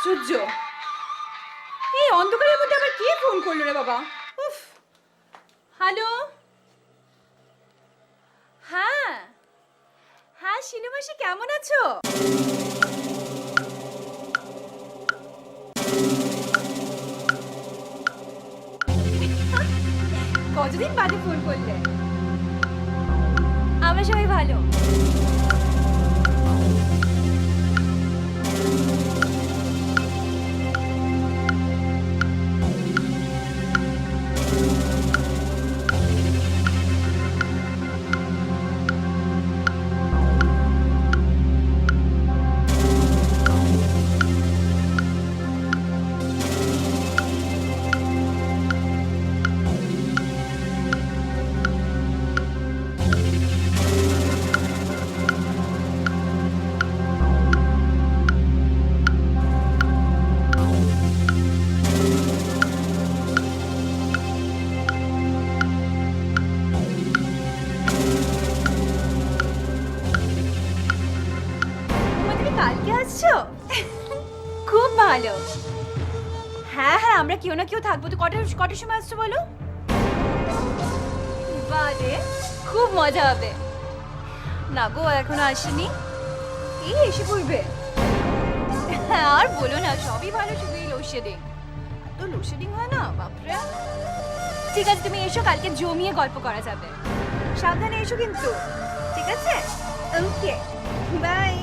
আশ্চর্য, এই অন্ধকারের মধ্যে আবার কে ফোন করলো রে বাবা? উফ। হ্যালো। হ্যাঁ হ্যাঁ, শিনু মাসি কেমন আছো? কতদিন বাদে ফোন করলে? আমরা সবাই ভালো। কালকে আসছো? খুব ভালো। হ্যাঁ হ্যাঁ, আমরা কেউ না কেউ থাকবো তো। কটার সময় আসছো বলো? বারে, খুব মজা হবে। না গো, এখনো আসেনি। এই এসে পড়বে। হ্যাঁ, আর বলো না, সবই ভালো, শুধু এই লোডশেডিং। এত লোডশেডিং হয় না, বাপরে। ঠিক আছে, তুমি এসো, কালকে জমিয়ে গল্প করা যাবে। সাবধানে এসো কিন্তু, ঠিক আছে? ওকে, বাই।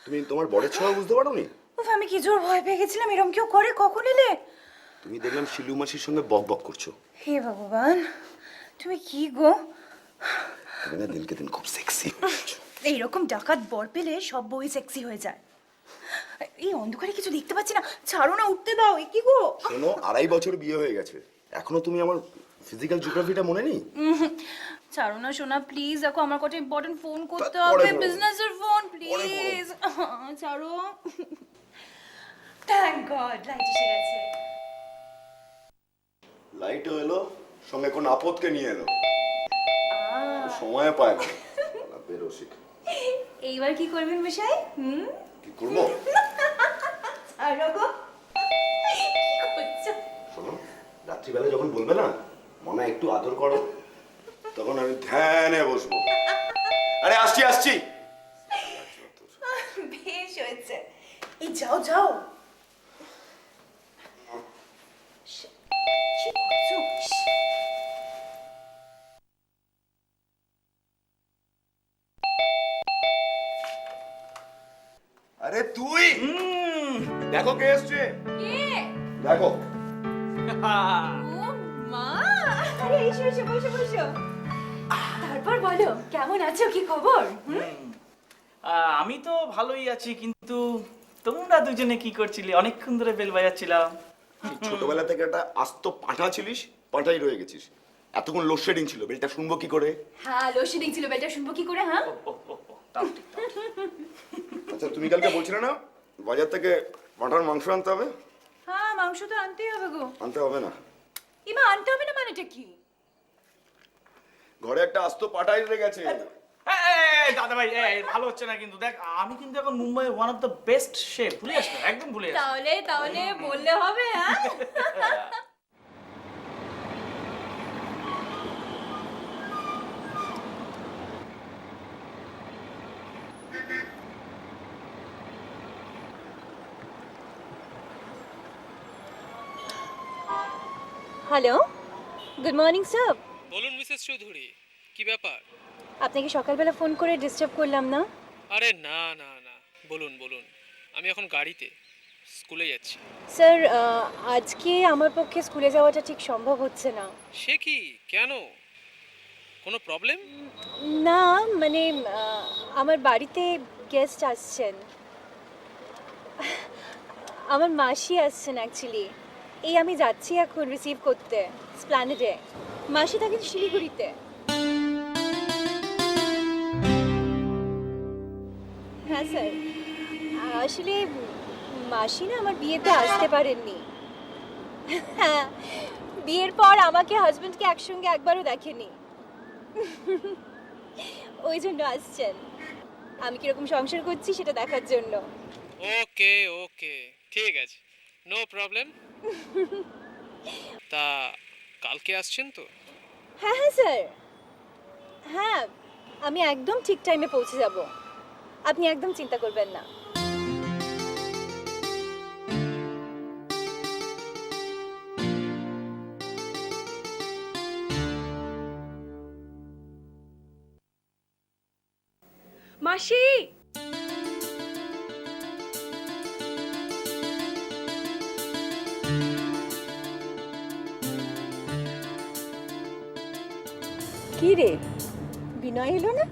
তুমি তোমার বরের ছড়া বুঝতে পারোনি? উফ, আমি কি জোর ভয় পেয়ে গেছিলাম। এরকম কেউ করে? কখন এলে? তুমি দেখলাম শিলু মাসির সঙ্গে বক বক করছো। হে ভগবান, তুমি কি গো? তুমি না দিনকে দিন খুব সেক্সি। এইরকম ডাকাত বর পেলে সব বই সেক্সি হয়ে যায়। এই অন্ধকারে কিছু দেখতে পাচ্ছি না, ছাড়ো না, উঠতে দাও। এ কি গো? শোনো, 2.5 বছর বিয়ে হয়ে গেছে, এখনো তুমি আমার ফিজিক্যাল জিওগ্রাফিটা মনে নেই? ছাড়ো না সোনা, প্লিজ। দেখো, আমার কত ইম্পর্টেন্ট ফোন করতে পরে হবে, করো। বিজনেসের ফোন, পরে করো। প্লিজ। ছাড়ো। থ্যাংক গড, লাইট এসে গেছে। লাইটও এলো, সঙ্গে কোন আপদকে নিয়ে এলো। সময় পায় না, বেরো শিখে। এইবার কি করবেন মশাই? কি করবো? ছাড়ো গো। কি করছো? শোনো, রাত্রিবেলা যখন বলবে না মনে একটু আদর করো, তখন আমি ধ্যানে বসবো। আরে আসছি আসছি। বেশ হয়েছে। এই যাও যাও। কি করছো? আরে তুই দেখো কে এসছে। কে? দেখো। ও মা! আরে এসো এসো, বসো বসো। তারপর বলো, কেমন আছো, কি খবর? আমি তো ভালোই আছি, কিন্তু তোমরা দুজনে কি করছিলে? অনেকক্ষণ ধরে বেল বাজাচ্ছিলাম। এই ছোটবেলা থেকে একটা আস্ত পাঁঠা ছিলিস, পাঁঠাই রয়ে গেছিস। এতক্ষণ লোডশেডিং ছিল, বেলটা শুনবো কি করে? হ্যাঁ, লোডশেডিং ছিল, বেলটা শুনবো কি করে? হ্যাঁ, তাও ঠিক, তাও ঠিক। আচ্ছা, তুমি কালকে বলছিলে না বাজার থেকে পাঁঠার মাংস আনতে হবে? হ্যাঁ, মাংস তো আনতেই হবে গো। আনতে হবে না? এমা আনতে হবে না মানেটা কি? ঘরে একটা আস্ত পাঁঠাই রয়ে গেছে। দাদা ভাই, ভালো হচ্ছে না কিন্তু। দেখ, আমি কিন্তু এখন Mumbai one of the best chef. ভুলে যাস না, একদম ভুলে যাস না। তাহলে তাহলে বললে হবে। হ্যাঁ, হ্যালো, গুড মর্নিং স্যার। বলুন মিসেস চৌধুরী, কি ব্যাপার? আপনাকে সকালবেলা ফোন করে ডিস্টার্ব করলাম না? আরে না না না, বলুন বলুন। আমি এখন গাড়িতে স্কুলে যাচ্ছি। স্যার, আজকে আমার পক্ষে স্কুলে যাওয়াটা ঠিক সম্ভব হচ্ছে না। সে কি, কেন? কোনো প্রবলেম? না, মানে আমার বাড়িতে গেস্ট আসছেন। আমার মাসি আসছেন অ্যাকচুয়ালি। এই আমি যাচ্ছি এখন রিসিভ করতে স্প্ল্যানেডে। মাসি থাকেন শিলিগুড়িতে। হ্যাঁ স্যার, আসলে মাসি না আমার বিয়েতে আসতে পারেননি। হ্যাঁ, বিয়ের পর আমাকে হাজবেন্ডকে একসঙ্গে একবারও দেখেনি। ওই জন্য আসছেন, আমি কিরকম সংসার করছি সেটা দেখার জন্য। ওকে ওকে, ঠিক আছে, নো প্রবলেম। তা কালকে আসছেন তো? হ্যাঁ হ্যাঁ স্যার, হ্যাঁ, আমি একদম ঠিক টাইমে পৌঁছে যাব, আপনি একদম চিন্তা করবেন না। মাসি, কি রে, বিনয় এলো না?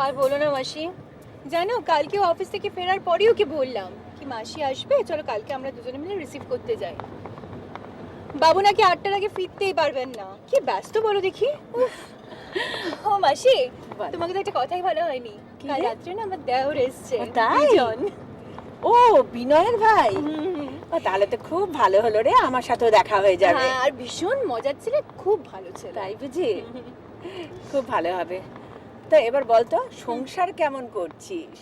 আর বলো না মাসি, জানো কালকে অফিস থেকে ফেরার পরেই ওকে বললাম কি মাসি আসবে, চলো কালকে আমরা দুজনে মিলে রিসিভ করতে যাই। বাবু নাকি 8টার আগে ফিরতেই পারবেন না, কি ব্যস্ত বলো দেখি। উফ। ও মাসি, বল। তোমাকে তো একটা কথাই ভালো হয়নি, কি কাল রে? রাত্রে না আমার দেওর এসছে। ও, তাই? বিজন। ও, বিনয়ের ভাই। ও, তাহলে তো খুব ভালো হলো রে, আমার সাথেও দেখা হয়ে যাবে। হ্যাঁ, আর ভীষণ মজার ছিল, খুব ভালো ছিল। তাই বুঝি? খুব ভালো হবে। তো এবার বল তো, সংসার কেমন করছিস?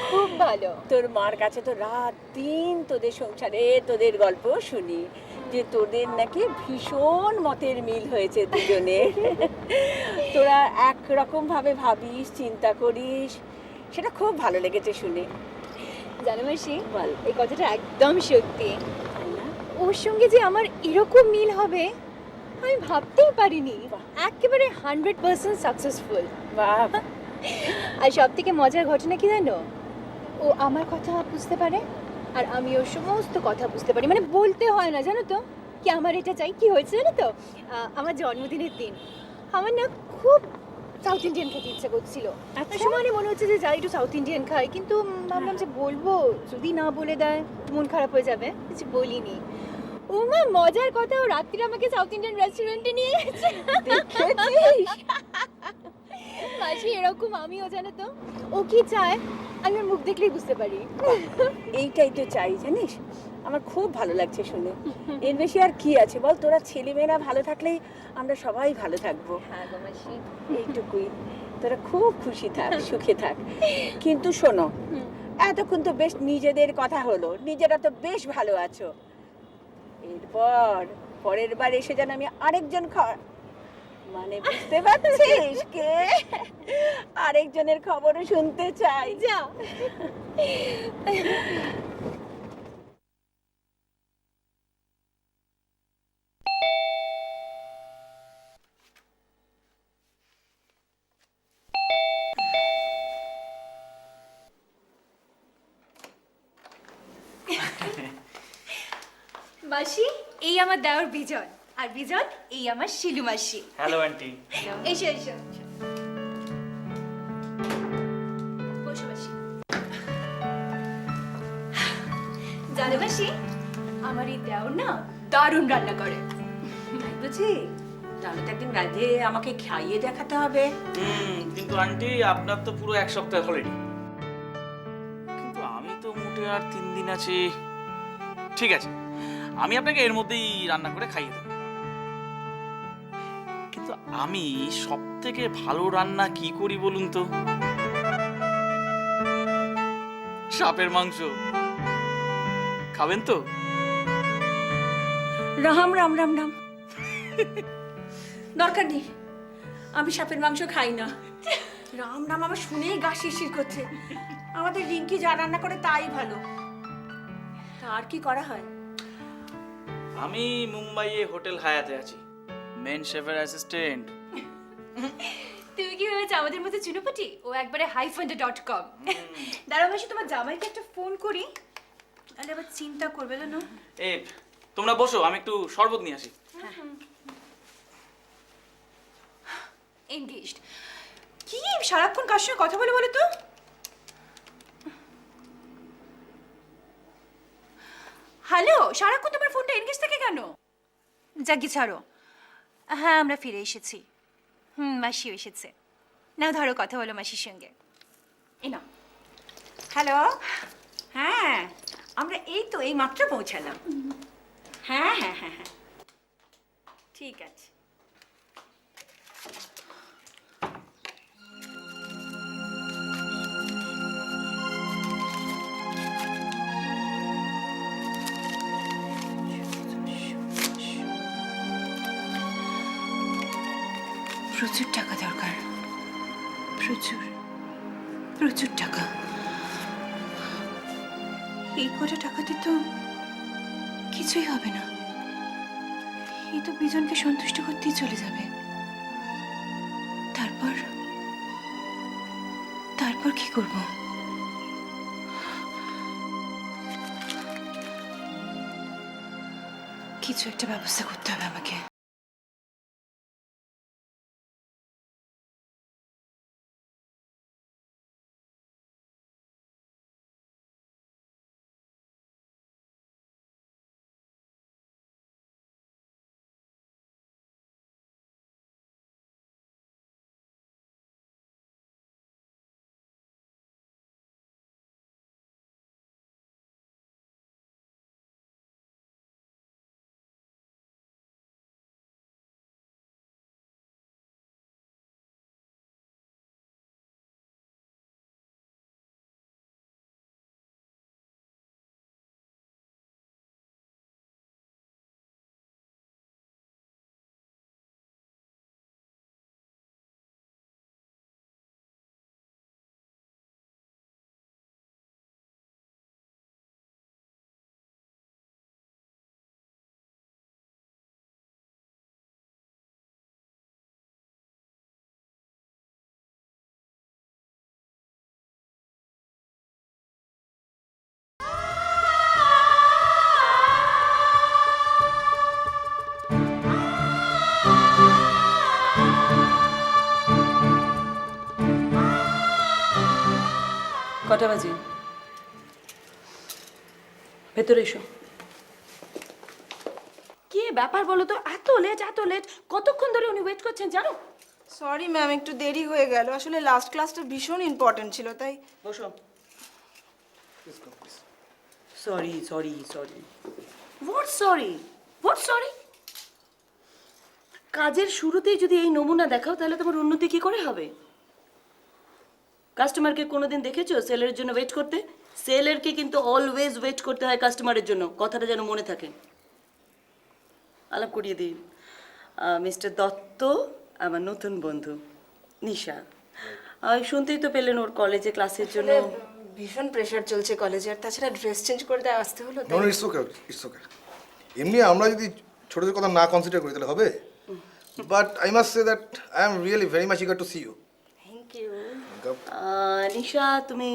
খুব ভালো। তোর মার কাছে তো রাত দিন তোদের সংসারে তোদের গল্প শুনি, যে তোদের নাকি ভীষণ মতের মিল হয়েছে দুজনে। তোরা একরকম ভাবে ভাবিস, চিন্তা করিস, সেটা খুব ভালো লেগেছে শুনে। জানো মাসি, বল। এই কথাটা একদম সত্যি। তাই না? ওর সঙ্গে যে আমার এরকম মিল হবে আমি ভাবতেই পারিনি। বাহ। একেবারে 100% সাকসেসফুল। বাহ, আর সব থেকে মজার ঘটনা কি জানো, ও আমার কথা বুঝতে পারে আর আমি ওর সমস্ত কথা বুঝতে পারি, মানে বলতে হয় না জানো তো কি আমার এটা চাই। কি হয়েছে জানো তো, আমার জন্মদিনের দিন আমার না খুব সাউথ ইন্ডিয়ান খেতে ইচ্ছা করছিল। আচ্ছা। ওই সময় মনে হচ্ছে যে যাই একটু সাউথ ইন্ডিয়ান খাই, কিন্তু ভাবলাম যে বলবো, যদি না বলে দেয় মন খারাপ হয়ে যাবে, কিছু বলিনি। ও মা, মজার কথা, ও রাত্রিরে আমাকে সাউথ ইন্ডিয়ান রেস্টুরেন্টে নিয়ে গেছে। দেখেছিস? মাসি এরকম আমিও, জানো তো ও কি চায় আমি ওর মুখ দেখলেই বুঝতে পারি। এইটাই তো চাই জানিস, আমার খুব ভালো লাগছে শুনে। এর বেশি আর কি আছে বল, তোরা ছেলেমেয়েরা ভালো থাকলেই আমরা সবাই ভালো থাকবো। হ্যাঁ গো মাসি। এইটুকুই, তোরা খুব খুশি থাক, সুখে থাক। কিন্তু শোনো, এতক্ষণ তো বেশ নিজেদের কথা হলো, নিজেরা তো বেশ ভালো আছো। এরপর পরের বার এসে যেন আমি আরেকজন মানে বুঝতে পারছিস, কে আরেকজনের খবরও শুনতে চাই। যা। মাসি, এই আমার দেওর বিজন, আর বিজন এই আমার শিলু মাসি। Hello aunty. এসো এসো। বসো মাসি। জানো মাসি, আমার এই দেওর না দারুণ রান্না করে। তাই বুঝি? তাহলে তো একদিন রাতে আমাকে খাইয়ে দেখাতে হবে। কিন্তু আন্টি আপনার তো পুরো 1 সপ্তাহ হলিডে, কিন্তু আমি তো মোটে আর 3 দিন আছি। ঠিক আছে, আমি আপনাকে এর মধ্যেই রান্না করে খাইয়ে দেবো। কিন্তু আমি সব থেকে ভালো রান্না কি করি বলুন তো? সাপের মাংস খাবেন তো? রাম রাম রাম রাম, দরকার নেই, আমি সাপের মাংস খাই না। রাম রাম, আমার শুনেই গা শিরশির করছে। আমাদের রিঙ্কি যা রান্না করে তাই ভালো। তা আর কি করা হয়? আমি মুম্বাইয়ে হোটেল হায়াতে আছি, মেন শেফের অ্যাসিস্ট্যান্ট। তুমি কি ভেবেছো আমাদের মধ্যে চুনোপুটি? ও একবারে হাইফান্ডে.com। দাঁড়াও মাসি, তোমার জামাইকে একটা ফোন করি, তাহলে আবার চিন্তা করবে না। এ তোমরা বসো, আমি একটু শরবত নিয়ে আসি। এনগেজড? কি সারাক্ষণ কার সঙ্গে কথা বলে বলো তো? হ্যালো, সারাক্ষণ তোমার ফোনটা এনগেজ থাকে কেন? যাকি ছাড়ো। হ্যাঁ, আমরা ফিরে এসেছি। মাসিও এসেছে। নাও ধরো, কথা বলো মাসির সঙ্গে। এই নাও। হ্যালো, হ্যাঁ আমরা এই তো এই মাত্র পৌঁছালাম। হ্যাঁ হ্যাঁ হ্যাঁ হ্যাঁ, ঠিক আছে। প্রচুর টাকা দরকার, প্রচুর প্রচুর টাকা। এই কটা টাকাতে তো কিছুই হবে না। এই তো বিজনকে সন্তুষ্ট করতেই চলে যাবে। তারপর তারপর কি করব? কিছু একটা ব্যবস্থা করতে হবে আমাকে। কটা বাজে? ভেতরে এসো। কি ব্যাপার বলো তো? এত লেট, কতক্ষণ ধরে উনি ওয়েট করছেন জানো? সরি ম্যাম, একটু দেরি হয়ে গেল। আসলে লাস্ট ক্লাসটা ভীষণ ইম্পর্টেন্ট ছিল, তাই। বসো। সরি। What sorry? কাজের শুরুতেই যদি এই নমুনা দেখাও তাহলে তোমার উন্নতি কি করে হবে? কাস্টমারকে কোনোদিন দেখেছো সেলের জন্য ওয়েট করতে? সেলেরকে কিন্তু অলওয়েজ ওয়েট করতে হয় কাস্টমারের জন্য, কথাটা যেন মনে থাকে। আলাপ করিয়ে দিই, মিস্টার দত্ত আমার নতুন বন্ধু, নিশা। শুনতেই তো পেলেন ওর কলেজে ক্লাসের জন্য ভীষণ প্রেশার চলছে কলেজে, আর তাছাড়া ড্রেস চেঞ্জ করে দেওয়া আসতে হলো। No it's okay. এমনি আমরা যদি ছোটদের কথা না কনসিডার করি তাহলে হবে, but I must say that I am really very much eager to see you. Thank you. Nisha তুমি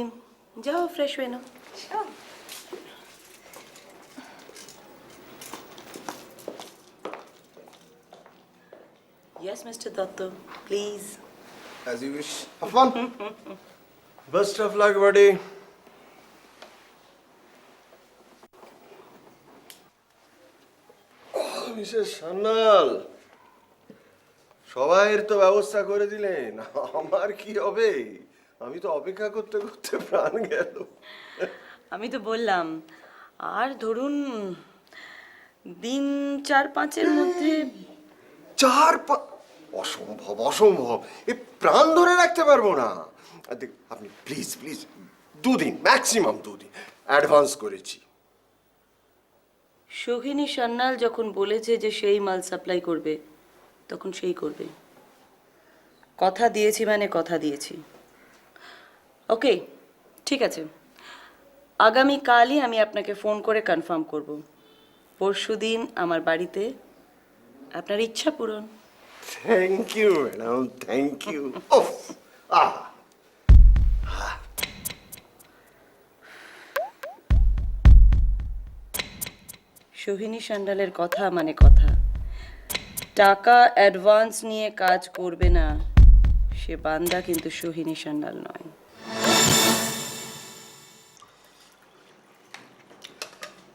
যাও, ফ্রেশ হয়ে নাও। Yes, Mr. Datto, please. As you wish. Have fun. Best of luck, buddy. Mrs Sanyal, সবাইয়ের তো ব্যবস্থা করে দিলেন, আমার কি হবে? আমি তো অপেক্ষা করতে করতে প্রাণ গেল। আমি তো বললাম, আর ধরুন দিন 4-5-এর মধ্যে। অসম্ভব, এ প্রাণ ধরে রাখতে পারবো না। আপনি প্লিজ 2 দিন, ম্যাক্সিমাম 2 দিন অ্যাডভান্স করেছি। সোহিনী সান্যাল যখন বলেছে যে সেই মাল সাপ্লাই করবে, তখন সেই করবে। কথা দিয়েছি মানে কথা দিয়েছি। ওকে, ঠিক আছে, আগামীকালই আমি আপনাকে ফোন করে কনফার্ম করব। পরশুদিন আমার বাড়িতে আপনার ইচ্ছা পূরণ। Thank you madam, thank you. ওফ, আহ সোহিনী সান্যালের কথা মানে কথা। টাকা অ্যাডভান্স নিয়ে কাজ করবে না সে বান্দা কিন্তু সোহিনী সান্যাল নয়।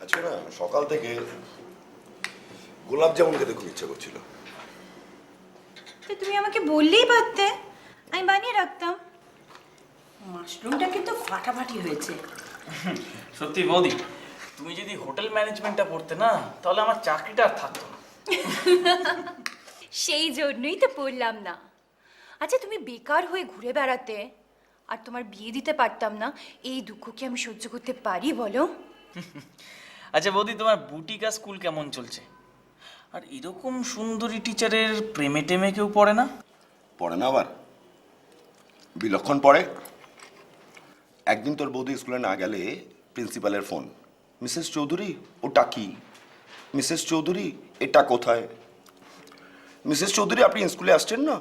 আচ্ছা না, সকাল থেকে গোলাপ জামুন খেতে খুব ইচ্ছা করছিল। তো তুমি আমাকে বললেই পারতে, আমি বানিয়ে রাখতাম। মাশরুমটা কিন্তু ফাটাফাটি হয়েছে। সত্যি বৌদি, তুমি যদি হোটেল ম্যানেজমেন্টটা পড়তে না, তাহলে আমার চাকরিটা আর থাকতো না। সেই জন্যই তো পড়লাম না। আচ্ছা, তুমি বেকার হয়ে ঘুরে বেড়াতে আর তোমার বিয়ে দিতে পারতাম না, এই দুঃখ কি আমি সহ্য করতে পারি বলো? আচ্ছা বৌদি, তোমার বুটিকা স্কুল কেমন চলছে? আর এরকম সুন্দরী টিচারের প্রেমে টেমে কেউ পড়ে না? পড়ে না আবার, বিলক্ষণ পড়ে। একদিন তোর বৌদি স্কুলে না গেলে প্রিন্সিপালের ফোন, মিসেস চৌধুরী ওটা কি, মিসেস চৌধুরী এটা কোথায়, মিসেস চৌধুরী আপনি স্কুলে আসছেন না,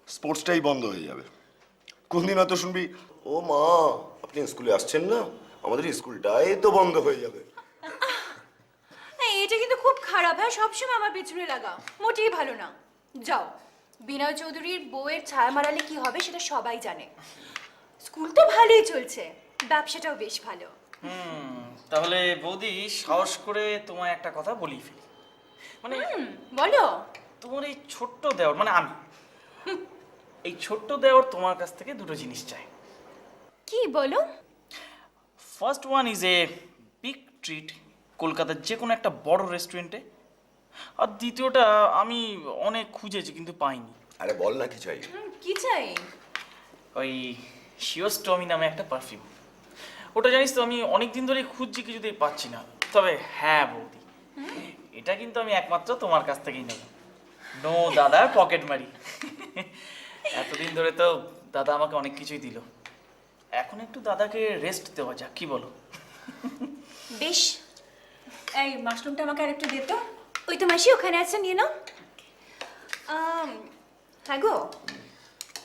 স্পোর্টসটাই বন্ধ হয়ে যাবে। কোনদিন হয়তো শুনবি, ও মা আপনি স্কুলে আসছেন না, আমাদের স্কুলটাই তো বন্ধ হয়ে যাবে। এটা কিন্তু খুব খারাপ। হ্যাঁ, সবসময় আমার পেছনে লাগা মোটেই ভালো না। যাও, বিনয় চৌধুরীর বউয়ের ছায়া মারালে কি হবে সেটা সবাই জানে। স্কুল তো ভালোই চলছে, ব্যবসাটাও বেশ ভালো। তাহলে বৌদি, সাহস করে তোমায় একটা কথা বলি ফেলি। মানে বলো। তোমার এই ছোট্ট দেওর, মানে আমি, এই ছোট্ট দেওর তোমার কাছ থেকে দুটো জিনিস চাই। কি বলো? First one is a big treat কলকাতার যে কোনো একটা বড় রেস্টুরেন্টে। আর দ্বিতীয়টা আমি অনেক খুঁজেছি কিন্তু পাইনি। আরে বল না কি চাই। কি চাই? ওই শিওস্টমি নামে একটা পারফিউম। ওটা জানিস তো, আমি অনেক দিন ধরেই খুঁজছি, কিছুতেই পাচ্ছি না। তবে হ্যাঁ বৌদি, এটা কিন্তু আমি একমাত্র তোমার কাছ থেকেই নেব। নো দাদার পকেট মারি। এতদিন ধরে তো দাদা আমাকে অনেক কিছুই দিল, এখন একটু দাদাকে রেস্ট দেওয়া যাক, কি বলো? বেশ। এই মাশরুমটা আমাকে আরেকটু দে তো। ওই তো মাসি ওখানে আছে, নিয়ে নাও। হ্যাঁ গো,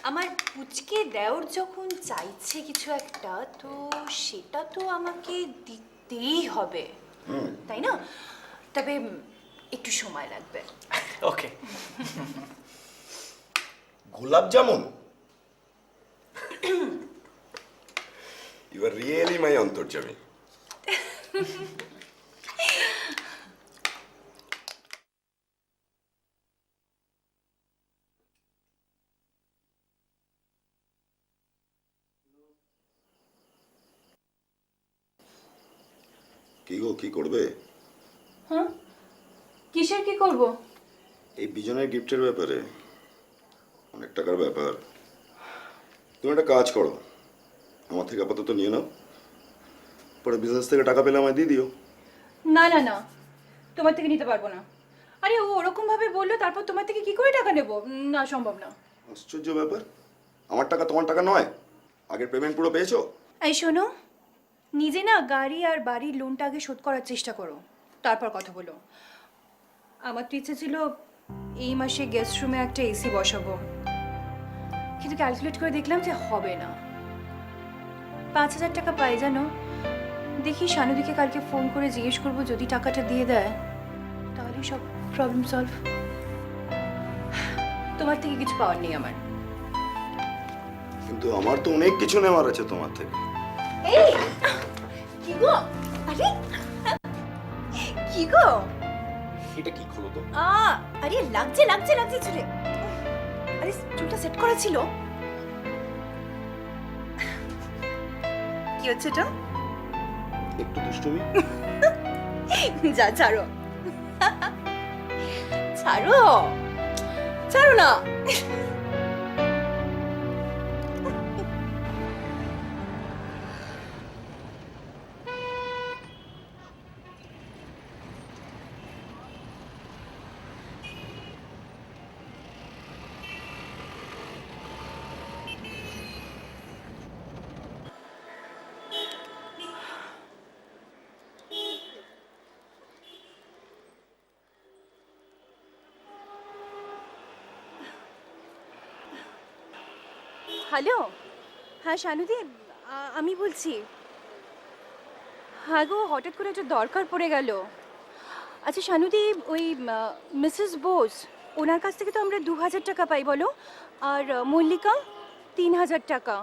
আমার পুচকে দেওর যখন চাইছে কিছু একটা, তো সেটা তো আমাকে দিতেই হবে, তাই না? তবে একটু সময় লাগবে। ওকে। গোলাপ জামুন, ইউ আর রিয়েলি মাই অন্তর্যামী। কি গো, কি করবে? হ্যাঁ, কিসের কি করব? এই বিজনের গিফটের ব্যাপারে অনেক টাকার ব্যাপার। তুমি একটা কাজ করো, আমার থেকে আপাতত নিয়ে নাও, পরে বিজনেস থেকে টাকা পেলে আমায় দিয়ে দিও। না না না, তোমার থেকে নিতে পারবো না। আরে ও ওরকম ভাবে বললো, তারপর তোমার থেকে কি করে টাকা নেব? না, সম্ভব না। আশ্চর্য ব্যাপার, আমার টাকা তোমার টাকা নয়, আগের পেমেন্ট পুরো পেয়েছো? এই শোনো, নিজে না গাড়ি আর বাড়ির লোনটা আগে শোধ করার চেষ্টা করো, তারপর কথা বলো। আমার তো ইচ্ছে ছিল এই মাসে গেস্ট রুমে একটা এসি বসাবো, কিন্তু ক্যালকুলেট করে দেখলাম যে হবে না। 5,000 টাকা পাই জানো। দেখি শানুদিকে কালকে ফোন করে জিজ্ঞেস করবো, যদি টাকাটা দিয়ে দেয় তাহলে সব প্রবলেম সলভ। তোমার থেকে কিছু পাওয়ার নেই আমার। কিন্তু আমার তো অনেক কিছু নেওয়ার আছে তোমার থেকে। এই কি গো? আরে কি গো? এটা কি খোলো তো? আরে লাগছে লাগছে লাগছে চুলে। আরে চুলটা সেট করা ছিল। কি হচ্ছে এটা? একটু দুষ্টুমি। যা ছাড়ো, ছাড়ো, ছাড়ো না। হ্যালো, হ্যাঁ শানুদি, আমি বলছি। হ্যাঁ গো, হঠাৎ করে একটা দরকার পড়ে গেল। আচ্ছা শানুদি, ওই মিসেস বোস, ওনার কাছ থেকে তো আমরা 2000 টাকা পাই বলো, আর মল্লিকা 3000 টাকা।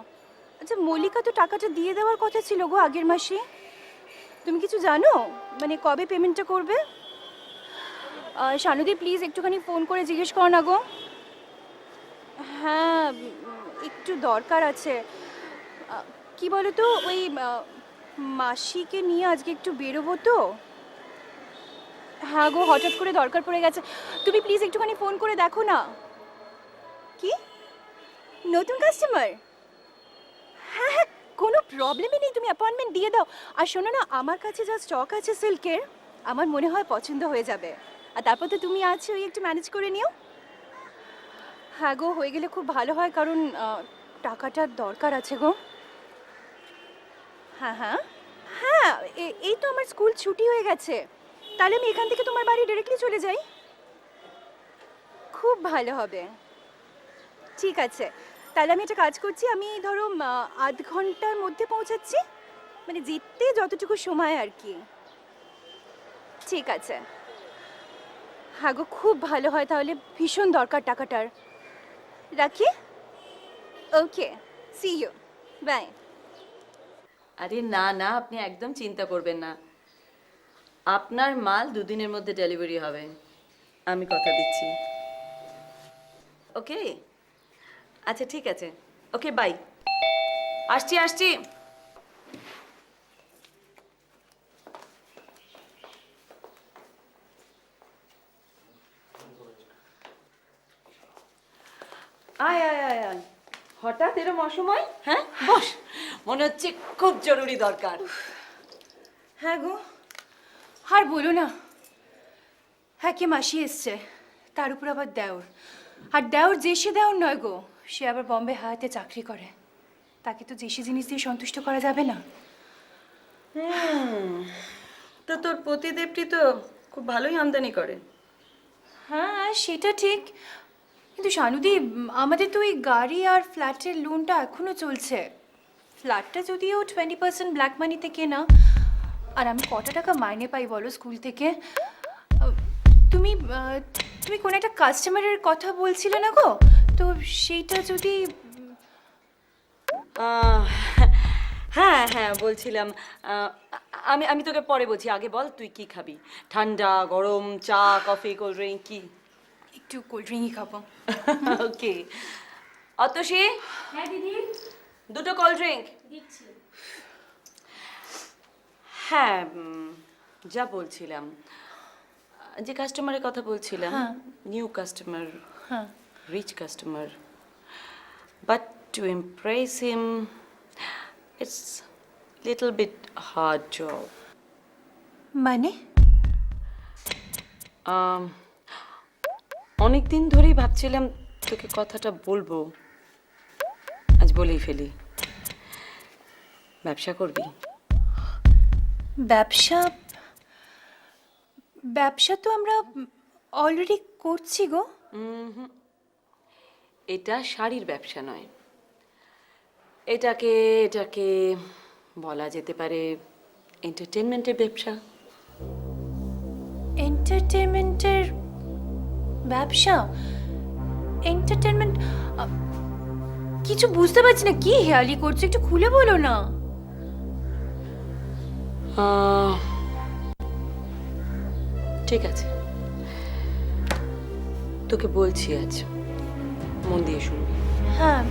আচ্ছা মল্লিকা তো টাকাটা দিয়ে দেওয়ার কথা ছিল গো আগের মাসে। তুমি কিছু জানো মানে কবে পেমেন্টটা করবে? শানুদি প্লিজ একটুখানি ফোন করে জিজ্ঞেস করো না গো। হ্যাঁ একটু দরকার আছে। কি বলো তো, ওই মাসিকে নিয়ে আজকে একটু বেরোবো তো। হ্যাঁ গো, হঠাৎ করে দরকার পড়ে গেছে। তুমি প্লিজ একটুখানি ফোন করে দেখো না। কি নতুন কাস্টমার? হ্যাঁ হ্যাঁ, কোনো প্রবলেমই নেই, তুমি অ্যাপয়েন্টমেন্ট দিয়ে দাও। আর শোনো না, আমার কাছে যা স্টক আছে সিল্কের, আমার মনে হয় পছন্দ হয়ে যাবে। আর তারপর তো তুমি আছো, ওই একটু ম্যানেজ করে নিও। হ্যাঁ গো, হয়ে গেলে খুব ভালো হয়, কারণ টাকাটার দরকার আছে গো। হ্যাঁ হ্যাঁ হ্যাঁ, এই তো আমার স্কুল ছুটি হয়ে গেছে, তাহলে আমি এখান থেকে তোমার বাড়ি ডিরেক্টলি চলে যাই। খুব ভালো হবে। ঠিক আছে, তাহলে আমি একটা কাজ করছি, আমি ধরো আধ ঘন্টার মধ্যে পৌঁছাচ্ছি, মানে যেতে যতটুকু সময় আর কি। ঠিক আছে। হ্যাঁ গো, খুব ভালো হয়, তাহলে ভীষণ দরকার টাকাটার। রাখি। ওকে, সি ইউ, বাই। আরে না না, আপনি একদম চিন্তা করবেন না, আপনার মাল 2 দিনের মধ্যে ডেলিভারি হবে, আমি কথা দিচ্ছি। ওকে, আচ্ছা ঠিক আছে, ওকে বাই। আসছি আসছি। আয় আয় আয় আয়, হঠাৎ এরম অসময়? হ্যাঁ বস, মনে হচ্ছে খুব জরুরি দরকার। হ্যাঁ গো, আর বলো না, হ্যাঁ কে মাসি এসছে, তার উপর আবার দেওর। আর দেওর যে সে দেওর নয় গো, সে আবার বম্বে হায়াতে চাকরি করে, তাকে তো যে সে জিনিস দিয়ে সন্তুষ্ট করা যাবে না। তো তোর পতিদেবটি তো খুব ভালোই আমদানি করে। হ্যাঁ সেটা ঠিক, কিন্তু শানুদি, আমাদের তো ওই গাড়ি আর ফ্ল্যাটের লোনটা এখনো চলছে। ফ্ল্যাটটা যদিও 20% ব্ল্যাক মানিতে কেনা, আর আমি কত টাকা মাইনে পাই বলো স্কুল থেকে। তুমি তুমি কোন একটা কাস্টমারের কথা বলছিলে না গো, তো সেইটা যদি। হ্যাঁ হ্যাঁ বলছিলাম, আমি আমি তোকে পরে বলছি, আগে বল তুই কি খাবি? ঠান্ডা গরম, চা কফি কোল্ড ড্রিঙ্ক কি? একটু কোল্ড ড্রিঙ্কই খাবো। ওকে। অতসী, হ্যাঁ দিদি, 2টো কোল্ড ড্রিঙ্ক দিচ্ছি। হ্যাঁ যা বলছিলাম, যে কাস্টমারের কথা বলছিলাম, নিউ কাস্টমার, হ্যাঁ rich customer, but to impress him it's little bit hard job. মানে? অনেক দিন ধরেই ভাবছিলাম তোকে কথাটা বলবো, আজ বলেই ফেলি। ব্যবসা করবি? ব্যবসা? ব্যবসা তো আমরা অলরেডি করছি গো। এটা শাড়ির ব্যবসা নয়, এটাকে এটাকে বলা যেতে পারে এন্টারটেনমেন্টের ব্যবসা। এন্টারটেনমেন্টের ব্যবসা? এন্টারটেনমেন্ট? কিছু বুঝতে পারছি না, কি হেয়ালি করছো, একটু খুলে বলো না। ঠিক আছে, তোকে বলছি আজ, মন দিয়ে শুনবি। হ্যাঁ।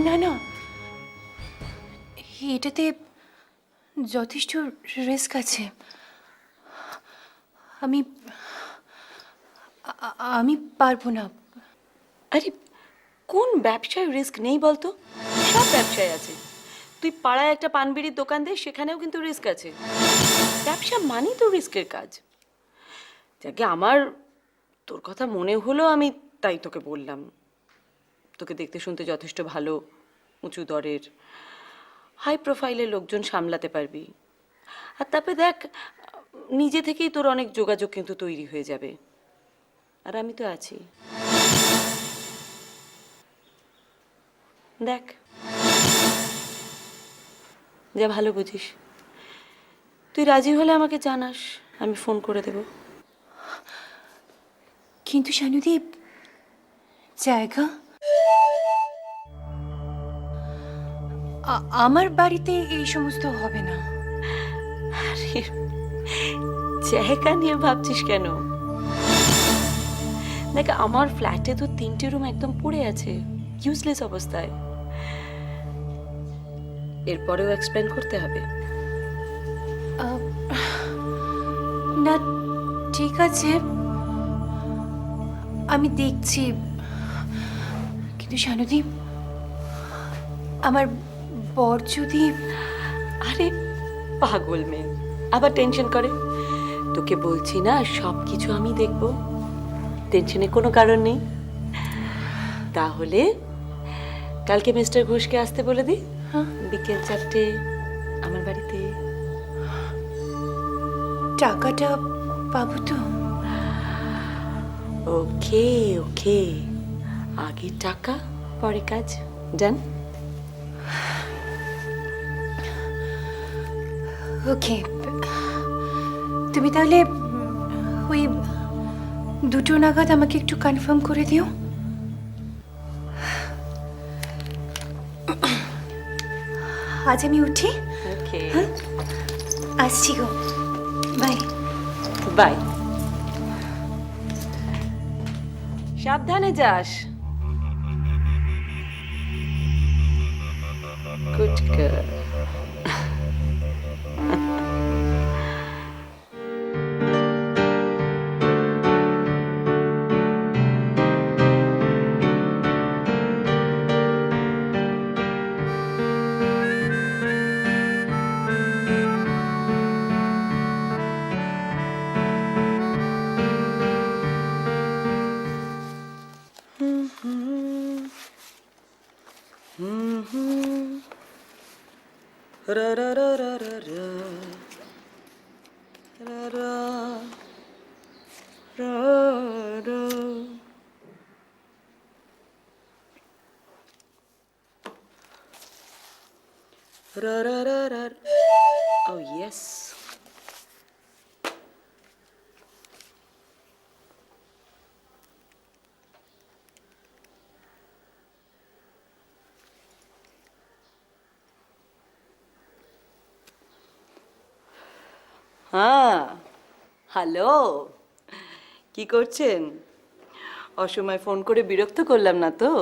না না, এটাতে যথেষ্ট রিস্ক আছে। আমি আমি পারবো না। আরে কোন ব্যবসায় রিস্ক নেই বলতো? সব ব্যবসায় আছে। তুই পাড়ায় একটা পানবিড়ির দোকান দে, সেখানেও কিন্তু রিস্ক আছে। ব্যবসা মানেই তো রিস্কের কাজ। যাকে আমার তোর কথা মনে হলো, আমি তাই তোকে বললাম। তোকে দেখতে শুনতে যথেষ্ট ভালো, উঁচু দরের, হাই প্রোফাইলের লোকজন সামলাতে পারবি। আর তারপরে দেখ, নিজে থেকেই তোর অনেক যোগাযোগ কিন্তু তৈরি হয়ে যাবে। আর আমি তো আছি, দেখ যা ভালো বুঝিস। তুই রাজি হলে আমাকে জানাস, আমি ফোন করে দেব। কিন্তু শানুদীপ, জায়গা আমার বাড়িতে এই সমস্ত হবে না। আরে জায়গা নিয়ে ভাবছিস কেন? দেখ, আমার ফ্ল্যাটে তো 3টে রুম একদম পড়ে আছে, ইউজলেস অবস্থায়। এরপরেও এক্সপ্লেন করতে হবে? না, ঠিক আছে, আমি দেখছি। কিন্তু শানুদীপ, আমার বর যদি... আরে পাগল মেয়ে, আবার টেনশন করে। তোকে বলছি না, সব কিছু আমি দেখব, টেনশনের কোনো কারণ নেই। তাহলে কালকে মিস্টার ঘোষকে আসতে বলে দি, বিকেল 4টে আমার বাড়িতে। টাকাটা পাবো তো? ওকে ওকে, আগে টাকা পরে কাজ। ডান? ওকে, তুমি তাহলে ওই 2টো নাগাদ আমাকে একটু কনফার্ম করে দিও। আজ আমি উঠি। ওকে, আসছি গো, বাই। বাই। সাবধানে যাস। Good girl. Ra ra ra ra ra ra ra ra ra ra. Ra ra ra ra. Oh yes. হ্যাঁ, হ্যালো, কি করছেন? অসময় ফোন করে বিরক্ত করলাম না তো?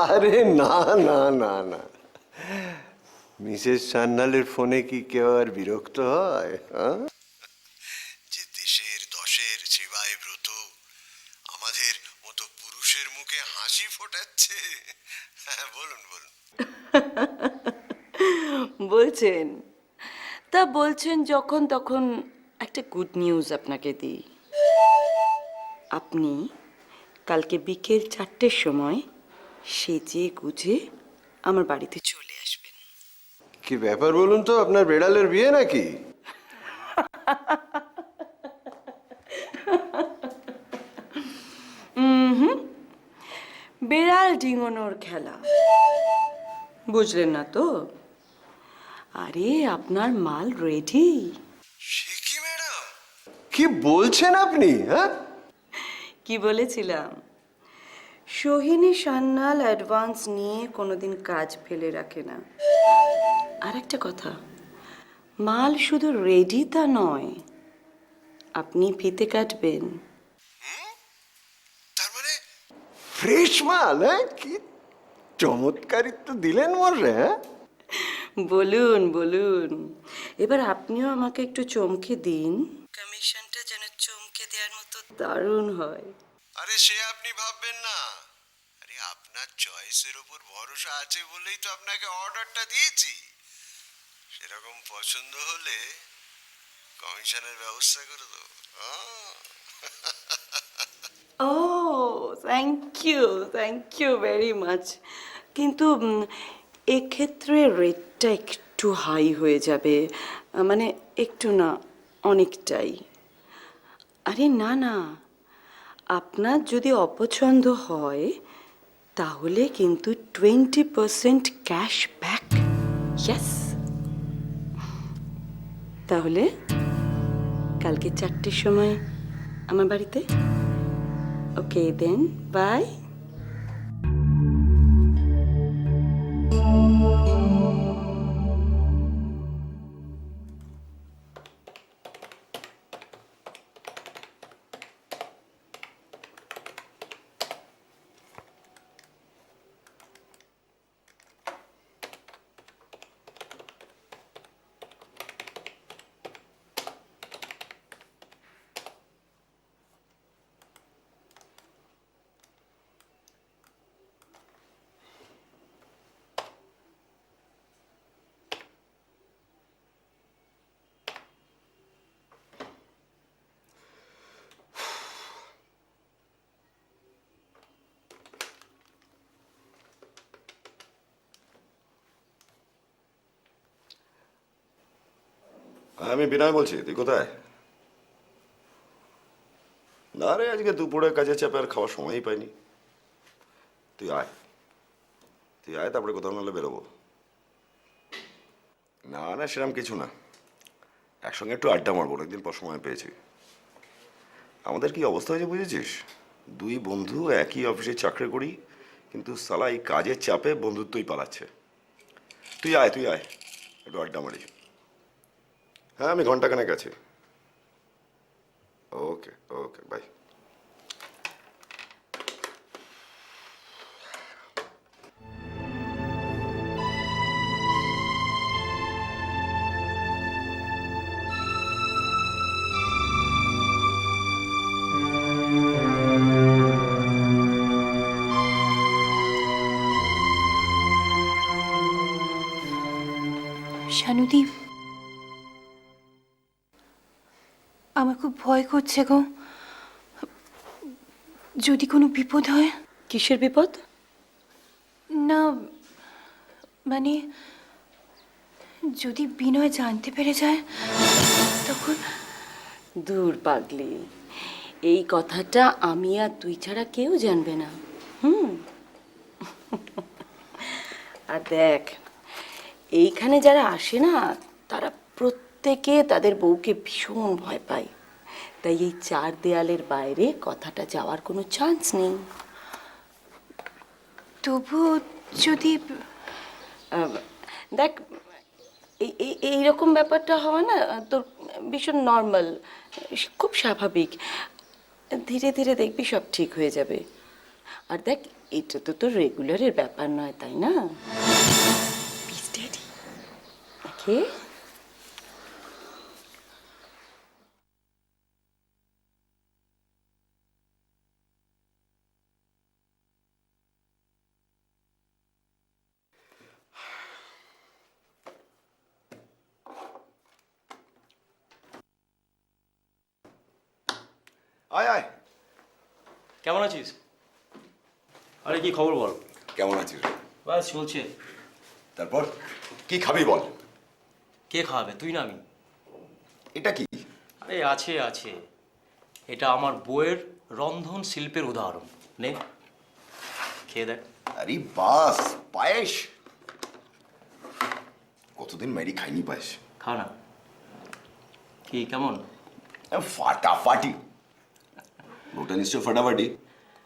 আরে না না না না, মিসেস সান্যালের ফোনে কি কেউ আর বিরক্ত হয়? হ্যাঁ, যে দেশের দশের সেবায় ব্রত আমাদের মতো পুরুষের মুখে হাসি ফোটাচ্ছে। হ্যাঁ, বলুন বলুন। বলছেন? তা বলছেন যখন তখন একটা গুড নিউজ আপনাকে দিই। আপনি কালকে বিকেল 4টের সময় সেজে গুজে আমার বাড়িতে চলে আসবেন। কি ব্যাপার বলুন তো, আপনার বেড়ালের বিয়ে নাকি? বেড়াল ডিঙোনোর খেলা, বুঝলেন না তো? আরে আপনার মাল রেডি। সে কি ম্যাডাম, কি বলছেন আপনি? হ্যাঁ, কি বলেছিলাম? সোহিনী সান্যাল অ্যাডভান্স নিয়ে কোনোদিন কাজ ফেলে রাখে না। আর একটা কথা, মাল শুধু রেডি তা নয়, আপনি ফিতে কাটবেন। তার মানে ফ্রেশ মাল? হ্যাঁ, কি চমৎকারিত্ব দিলেন মরে। হ্যাঁ, বলুন বলুন, এবার আপনিও আমাকে একটু চমকে দিন, কমিশনটা যেন চমকে দেওয়ার মতো দারুণ হয়। আরে সে আপনি ভাববেন না, আরে আপনার চয়েস চয়েসের উপর ভরসা আছে বলেই তো আপনাকে অর্ডারটা দিয়েছি। সেরকম পছন্দ হলে কমিশনের ব্যবস্থা করে দেবো। ও থ্যাংক ইউ ভেরি মাচ। কিন্তু এক্ষেত্রে রেটটা একটু হাই হয়ে যাবে, মানে একটু না, অনেকটাই। আরে না না, আপনার যদি অপছন্দ হয় তাহলে কিন্তু 20% ক্যাশব্যাক। ইয়েস, তাহলে কালকে 4টের সময় আমার বাড়িতে। ওকে দেন, বাই। আমি বিনয় বলছি, তুই কোথায়? না রে, আজকে দুপুরে কাজে চাপে আর খাওয়ার সময়ই পাইনি। তুই আয়, তারপরে কোথাও নাহলে বেরোবো। না না, সেরকম কিছু না, একসঙ্গে একটু আড্ডা মারবো, অনেকদিন পর সময় পেয়েছি। আমাদের কি অবস্থা হয়েছে বুঝেছিস? দুই বন্ধু একই অফিসে চাকরি করি, কিন্তু সালা এই কাজের চাপে বন্ধুত্বই পালাচ্ছে। তুই আয় একটু আড্ডা মারি। হ্যাঁ, আমি ঘন্টাখানেক আছি। ওকে ওকে, বাই। শানুদি, আমার খুব ভয় করছে গো। যদি কোনো বিপদ হয়। কিসের বিপদ? না মানে, যদি বিনয় জানতে পেরে যায় তখন। দূর পাগলি, এই কথাটা আমি আর তুই ছাড়া কেউ জানবে না। আর দেখ, এইখানে যারা আসে না, তারা প্রত্যেকে তাদের বউকে ভীষণ ভয় পায়। তাই এই 4 দেয়ালের বাইরে কথাটা যাওয়ার কোনো চান্স নেই। তবু যদি দেখ, এইরকম ব্যাপারটা হওয়া না তোর ভীষণ নর্মাল, খুব স্বাভাবিক। ধীরে ধীরে দেখবি সব ঠিক হয়ে যাবে। আর দেখ, এটা তো তোর রেগুলারের ব্যাপার নয়, তাই না? বি স্টেডি, ওকে? আয় আয়। কেমন আছিস? আরে কি খবর বল। কেমন আছিস? বাস চলছে। তারপর কি খাবি বল? কে খাওয়াবে, তুই না আমি? এটা কি? আরে আছে আছে, এটা আমার বউয়ের রন্ধন শিল্পের উদাহরণ। নে খেয়ে দেখ। আরে বাস, পায়েস। কতদিন ম্যারি খাইনি পায়েস। খা না। কি কেমন? ফাটাফাটি। ওটা নিশ্চয় ফাটাফাটি।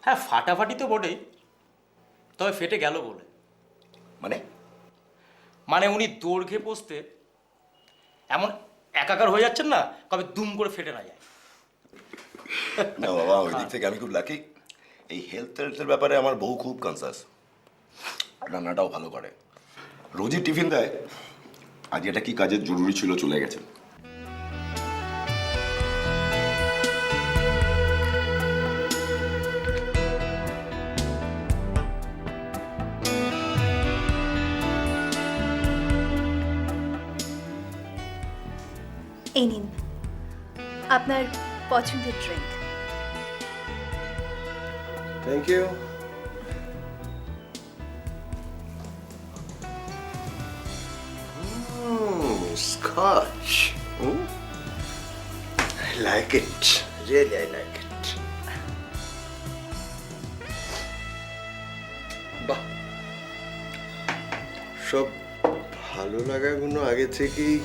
হ্যাঁ, ফাটাফাটি তো বটেই, তবে ফেটে গেল বলে। মানে? মানে উনি দৈর্ঘ্যে পোষতে এমন একাকার হয়ে যাচ্ছেন না, কবে দুম করে ফেটে না যায়। না বাবা, ওই দিক থেকে আমি খুব লাকি। এই হেলথের ব্যাপারে আমার বউ খুব কনসাস। রান্নাটাও ভালো করে, রোজই টিফিন দেয়। আজ এটা কি কাজের জরুরি ছিল, চলে গেছে। এই নিন আপনার পছন্দের drink. Thank you. Scotch. I like it. Really, I like it. বাহ, সব ভালো লাগাগুলো আগে থেকেই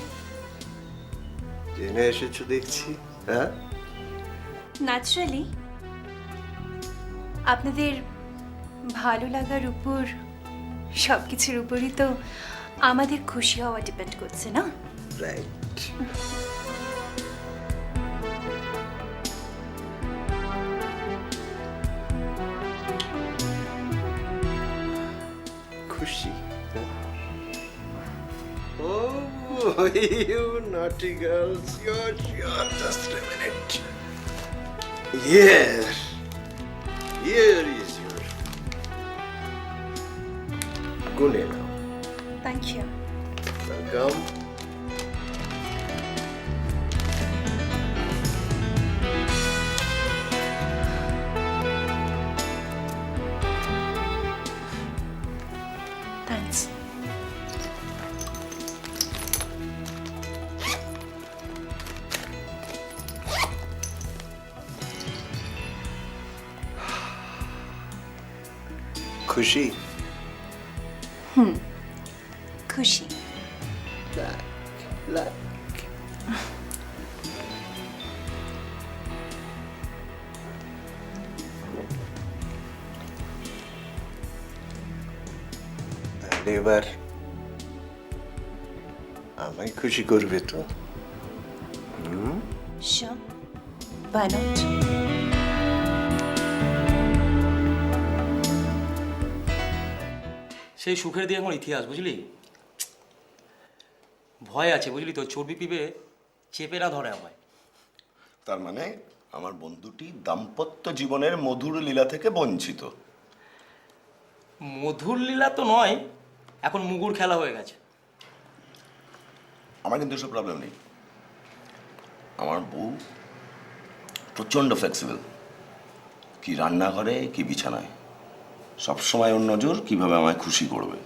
জেনে এসেছো দেখছি, হ্যাঁ? ন্যাচারালি আপনাদের ভালো লাগার উপর সব কিছুর উপরই তো আমাদের খুশি হওয়া ডিপেন্ড করছে না? রাইট। খুশি? Oh, you naughty girls. Sure, just a minute. Here is your Gune now. Thank you. Welcome. Thanks. খুশি? খুশি। Like. তাহলে এবার আমায় খুশি করবে তো? Sure. Why not? সেই সুখের দিয়ে এখন ইতিহাস, বুঝলি? ভয় আছে, বুঝলি তো, চর্বি পিবে চেপে না ধরে আমায়। তার মানে আমার বন্ধুটি দাম্পত্য জীবনের মধুর লীলা থেকে বঞ্চিত। মধুর লীলা তো নয়, এখন মুগুর খেলা হয়ে গেছে। আমার কিন্তু এসব প্রবলেম নেই। আমার বউ প্রচণ্ড ফ্লেক্সিবল, কি রান্নাঘরে কি বিছানায় সবসময় ওর নজর কিভাবে আমায় খুশি করবে।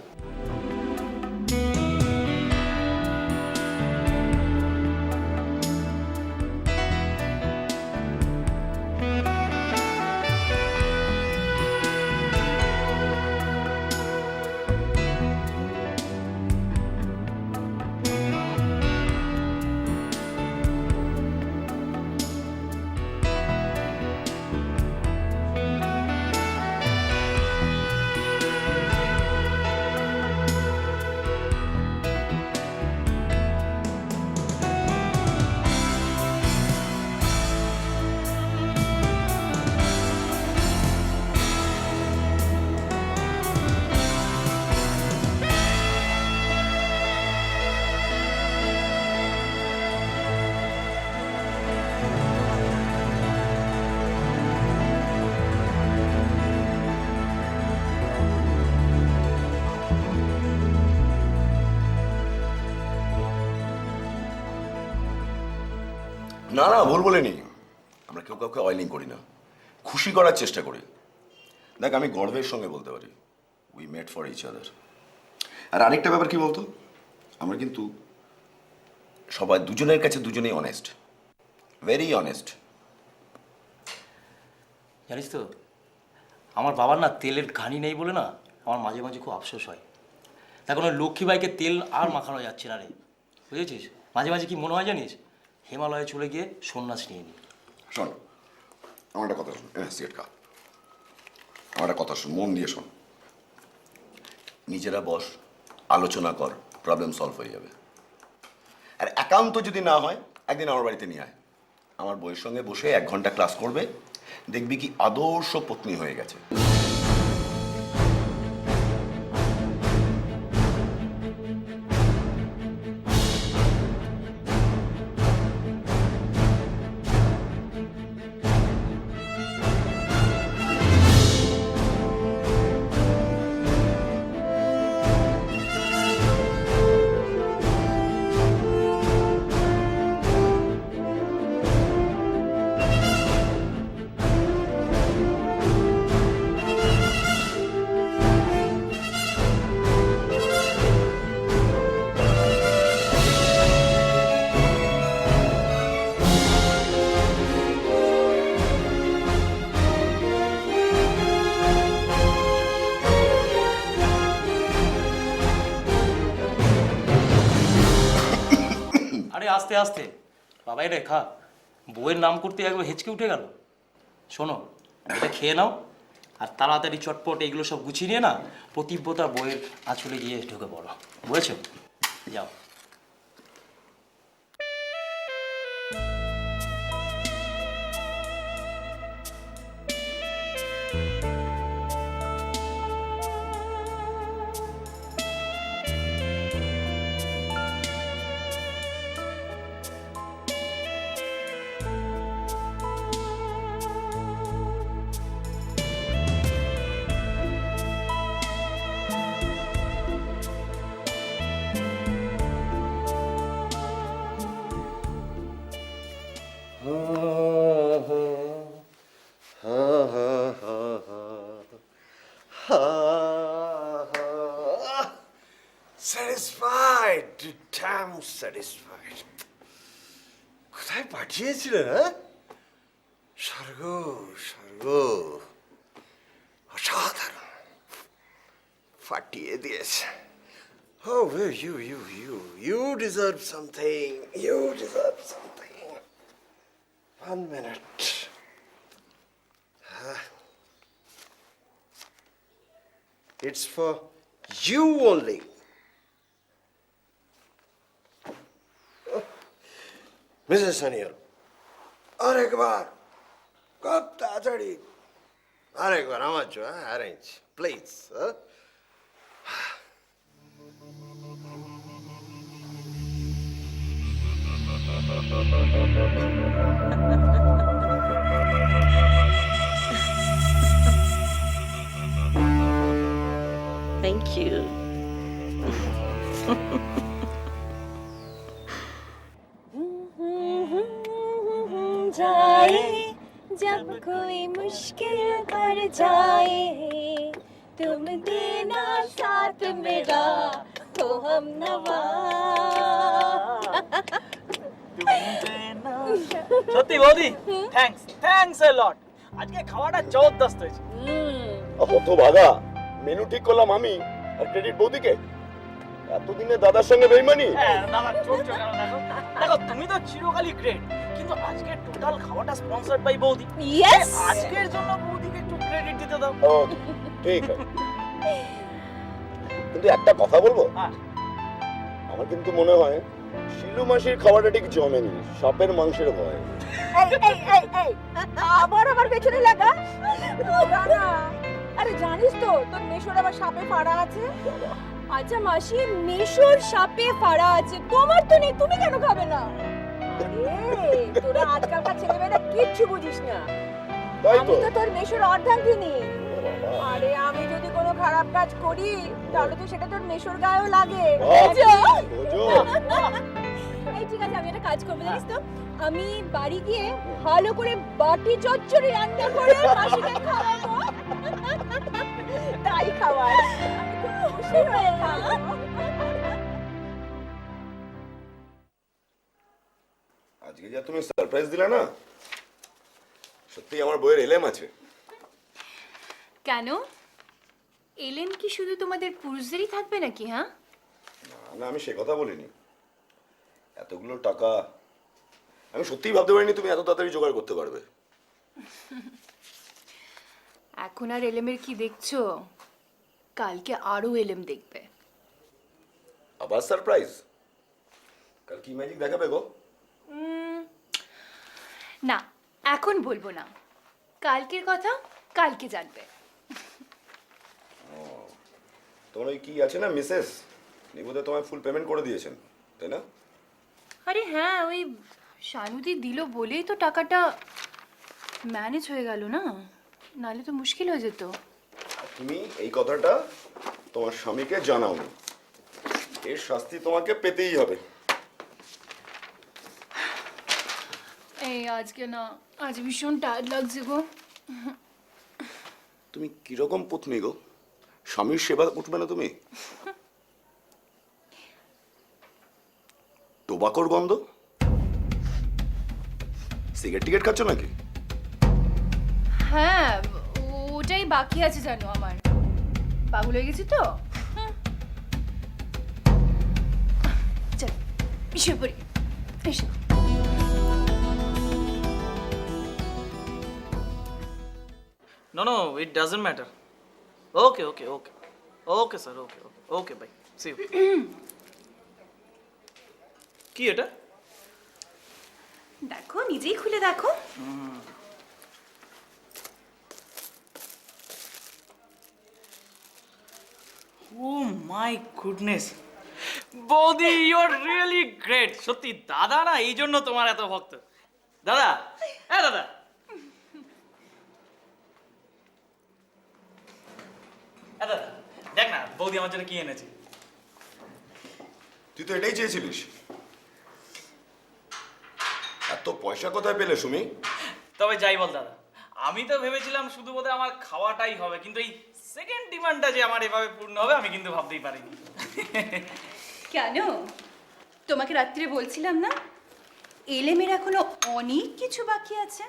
না না, ভুল বলিনি। আমরা কেউ কাউকে অয়েলিং করি না, খুশি করার চেষ্টা করি। দেখ, আমি গর্বের সঙ্গে বলতে পারি we made for each other. আর আরেকটা ব্যাপার কি বলতো, আমরা কিন্তু সবাই দুজনের কাছে দুজনেই অনেস্ট, ভেরি অনেস্ট। জানিস তো, আমার বাবার না তেলের ঘানি নেই বলে না আমার মাঝে মাঝে খুব আফসোস হয়। এখন ওই লক্ষ্মীবাইকে তেল আর মাখানো যাচ্ছে না রে, বুঝেছিস? মাঝে মাঝে কি মনে হয় জানিস, হিমালয়ে চলে গিয়ে সন্ন্যাস নিয়ে নি। শোন, আমার একটা কথা শোন, সিগারেট খা। আমার একটা কথা শোন, মন দিয়ে শোন। নিজেরা বস, আলোচনা কর, প্রবলেম সলভ হয়ে যাবে। আর একান্ত যদি না হয়, একদিন আমার বাড়িতে নিয়ে আয়। আমার বইয়ের সঙ্গে বসে 1 ঘন্টা ক্লাস করবে, দেখবি কি আদর্শ পত্নী হয়ে গেছে। আরে আস্তে আস্তে বাবাই রে খা, বউয়ের নাম করতে একবার হেঁচকে উঠে গেল। শোনো, এটা খেয়ে নাও আর তাড়াতাড়ি চটপট এগুলো সব গুছিয়ে নিয়ে না প্রতিব্রতা বইয়ের আঁচলে গিয়ে ঢুকে পড়ো, বুঝেছো? যাও। Satisfied, damn satisfied. কোথায় পাঠিয়েছিলেন? হ্যাঁ, স্বর্গ স্বর্গ, অসাধারণ, ফাটিয়ে দিয়েছে। Oh, you deserve something. You deserve something. 1 minute. It's for you only. Mrs. Sanil, আরেকবার, খুব তাড়াতাড়ি, আরেকবার আমার জন্য অ্যারেঞ্জ, প্লিজ। Thank you. जाए जब कोई मुश्किल कर जाए तुम देना साथ मेरा तो हम नवा। সত্যি বৌদি, থ্যাঙ্কস এ লট। আজকে খাওয়াটা জবরদস্ত হয়েছে। কত ভাগা মেনু ঠিক করলাম আমি, আর ক্রেডিট বৌদিকে। এতদিনে দাদার সঙ্গে বেইমানি। হ্যাঁ, দাদা চলছে কেন দেখো। দেখো তুমি তো চিরকালই গ্রেট, কিন্তু আজকে টোটাল খাওয়াটা স্পন্সরড বাই বৌদি। Yes! আজকের জন্য বৌদিকে একটু ক্রেডিট দিতে দাও। ও ঠিক আছে, কিন্তু একটা কথা বলবো, হ্যাঁ। আমার কিন্তু মনে হয় শিলু মাসির খাওয়াটা ঠিক জমেনি, সাপের মাংসের ভয়। এই আবার পেছনে লাগা। দাদা, আরে জানিস তো তোর মেশোর আবার সাপে ফাড়া আছে। আচ্ছা মাসি, মেশোর সাপে ফাড়া আছে, তোমার তো নেই, তুমি কেন খাবে না? এই তোরা আজকালকার ছেলেমেয়েরা কিচ্ছু বুঝিস না। তাই আমি তো তো তোর মেশোর অর্ধাঙ্গিনী। আরে আমি যদি কোনো খারাপ কাজ করি তাহলে তো সেটা তোর মেশোর গায়েও লাগে। বোঝো। এই ঠিক আছে, আমি একটা কাজ করবো জানিস তো, আমি বাড়ি গিয়ে ভালো করে বাটি চচ্চড়ি রান্না করে মাসিকে খাওয়াবো। তাই খাওয়াই, আমি খুব খুশি হয়ে খাবো। আজকে যা তুমি সারপ্রাইজ দিলে না, সত্যি আমার বইয়ের এলেম আছে। কেন এলেম কি শুধু তোমাদের পুরুষদেরই থাকবে নাকি? হ্যাঁ না, আমি সে কথা বলিনি। এতগুলো টাকা আমি সত্যিই ভাবতে পারিনি তুমি এত তাড়াতাড়ি জোগাড় করতে পারবে। এখন আর এলেমের কি দেখছো, কালকে আরো এলেম দেখবে। আবার সারপ্রাইজ? কাল কি ম্যাজিক দেখাবে গো? না এখন বলবো না, কালকের কথা কালকে জানবে। তোমার ওই কি আছে না মিসেস, নিবুদে তোমায় ফুল পেমেন্ট করে দিয়েছেন তাই না? আরে হ্যাঁ, ওই শানুদি দিল বলেই তো টাকাটা ম্যানেজ হয়ে গেল না, নাহলে তো মুশকিল হয়ে যেত। তুমি এই কথাটা তোমার স্বামীকে জানাওনি, এর শাস্তি তোমাকে পেতেই হবে। এই আজকে না, আজ ভীষণ টায়ার্ড লাগছে গো। তুমি কিরকম পত্নী গো, স্বামীর সেবা উঠবে না তুমি? টোবাকোর গন্ধ, সিগারেট টিকেট খাচ্ছ নাকি? হ্যাঁ ওটাই বাকি আছে জানো, আমার পাগল হয়ে গেছি তো। চল শুয়ে পড়ি। এসো। No, it doesn't matter. Okay, sir. Okay, bye. See you. কি এটা? দেখো, নিজেই খুলে দেখো। Oh my goodness. বৌদি, you are really great. সত্যি দাদা না, এই জন্য তোমার এত ভক্ত। দাদা, দাদা। দাদা, দেখ না বৌদি আমার জন্য কি এনেছে। তুই তো এটাই চেয়েছিলিস। এত পয়সা কোথায় পেলে সুমি? তবে যাই বল দাদা, আমি তো ভেবেছিলাম শুধু বোধহয় আমার খাওয়াটাই হবে, কিন্তু এই সেকেন্ড ডিমান্ডটা যে আমার এভাবে পূর্ণ হবে আমি কিন্তু ভাবতেই পারিনি। কেন? তোমাকে রাত্রে বলছিলাম না, এলেমের এখনো অনেক কিছু বাকি আছে।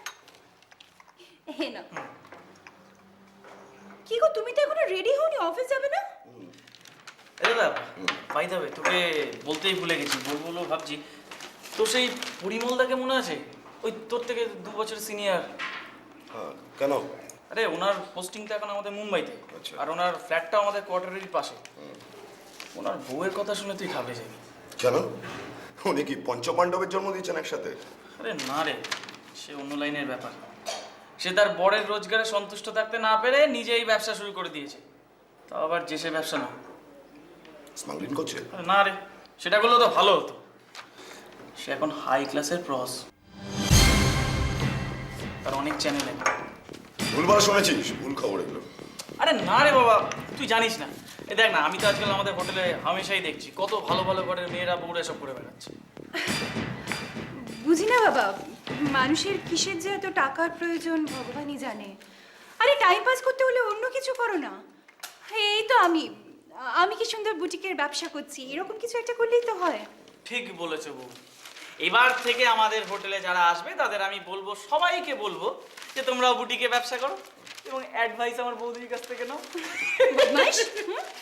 হে না, কি গো, তুমি তো এখনো রেডি হওনি, অফিস যাবে না? দাদা, বাই দ্য ওয়ে, তোকে বলতেই ভুলে গেছি, বলবো ভাবছি। তো সেই পরিমলদাকে মনে আছে? ওই তোর থেকে 2 বছর সিনিয়র। হ্যাঁ, কেন? আরে ওনার পোস্টিংটা এখন আমাদের মুম্বাইতে, আচ্ছা। আর ওনার ফ্ল্যাটটা আমাদের কোয়ার্টারেরই পাশে। ওনার বউয়ের কথা শুনে তুই খাবে যাবি। কেন? উনি কি পঞ্চপাণ্ডবের জন্ম দিয়েছেন একসাথে? আরে না রে, সে অন্য লাইনের ব্যাপার। সে তার বরের রোজগারে সন্তুষ্ট থাকতে না পেরে নিজেই ব্যবসা শুরু করে দিয়েছে। তাও আবার যে সে ব্যবসা না, স্মাগলিং করছে? আরে না রে, সেটা করলেও তো ভালো হতো। সে এখন হাই ক্লাসের প্রস, তার অনেক চ্যানেলে। ভুলভাল শুনেছিস, ভুল খবর এগুলো। আরে না রে বাবা, তুই জানিস না। এই দেখ না, আমি তো আজকাল আমাদের হোটেলে হামেশাই দেখছি কত ভালো ভালো ঘরের মেয়েরা বউরা সব করে বেড়াচ্ছে। বুঝি না বাবা, মানুষের কিসের যে এত টাকার প্রয়োজন ভগবানই জানে। আরে টাইম পাস করতে হলে অন্য কিছু করো না। এই তো আমি কি সুন্দর বুটিকের ব্যবসা করছি, এরকম কিছু একটা করলেই তো হয়। ঠিক বলেছো বউ। এবার থেকে আমাদের হোটেলে যারা আসবে তাদের আমি বলবো, সবাইকে বলবো যে তোমরাও বুটিকে ব্যবসা করো, এবং অ্যাডভাইস আমার বৌদির কাছ থেকে নাও। বদমাইশ।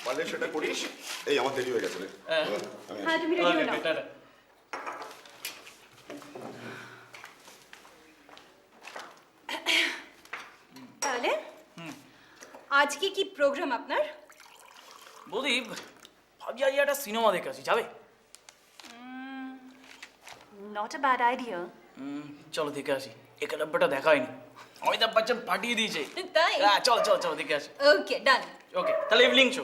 পারলে সেটা করিস। এই আমার দেরি হয়ে গেছে রে। হ্যাঁ, তুমি রেডি হয়ে নাও। তাহলে আজকে কি প্রোগ্রাম আপনার? বৌদি, ভাবছি আজ একটা সিনেমা দেখে আসি, যাবে? Not a bad idea. চলো দেখে আসি। 91টা দেখা হয়নি, অমিতাভ বচ্চন পাঠিয়ে দিয়েছে। তাই? চল দেখে আসি। ওকে, ডান। ওকে, তাহলে ইভিনিং শো।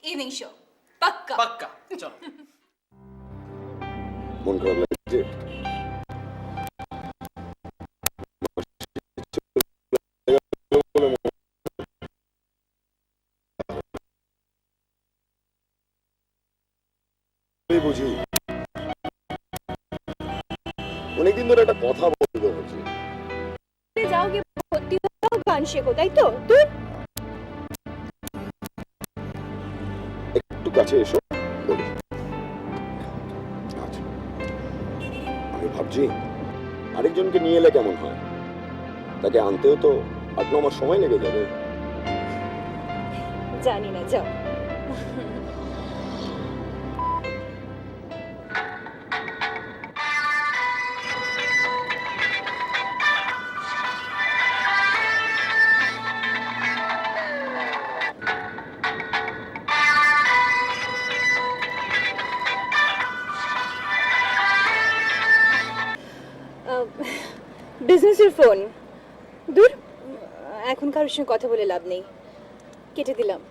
ইভিনিং শো পাক্কা। পাক্কা, চলো। মন খারাপ লাগছে? বুঝি অনেকদিন ধরে একটা কথা বলতে হচ্ছে। যাও গিয়ে ভর্তি হও, গান শেখো, তাই তো? তুই একটু কাছে এসো, বলি। আচ্ছা, আমি ভাবছি আরেকজনকে নিয়ে এলে কেমন হয়। তাকে আনতেও তো 8-9 মাস সময় লেগে যাবে। জানি না, যাও। বিজনেসের ফোন। দূর, এখন কারোর সঙ্গে কথা বলে লাভ নেই, কেটে দিলাম।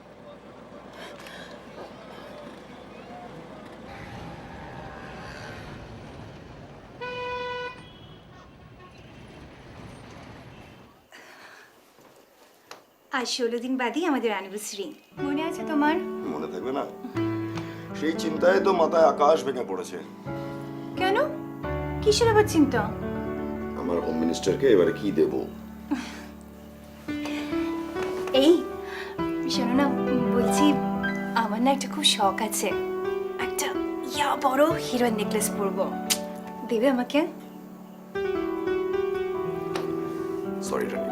আজ 16 দিন বাদই আমাদের অ্যানিভার্সারি, মনে আছে তোমার? মনে থাকবে না? সেই চিন্তায় তো মাথায় আকাশ ভেঙে পড়েছে। কেন, কিসের আবার চিন্তা? আমার হোম মিনিস্টারকে এবারে কি দেব? এই শোনো না, বলছি আমার না একটা খুব শখ আছে, একটা বড় হিরোইন নেকলেস পরবো, দেবে আমাকে? সরি রানি,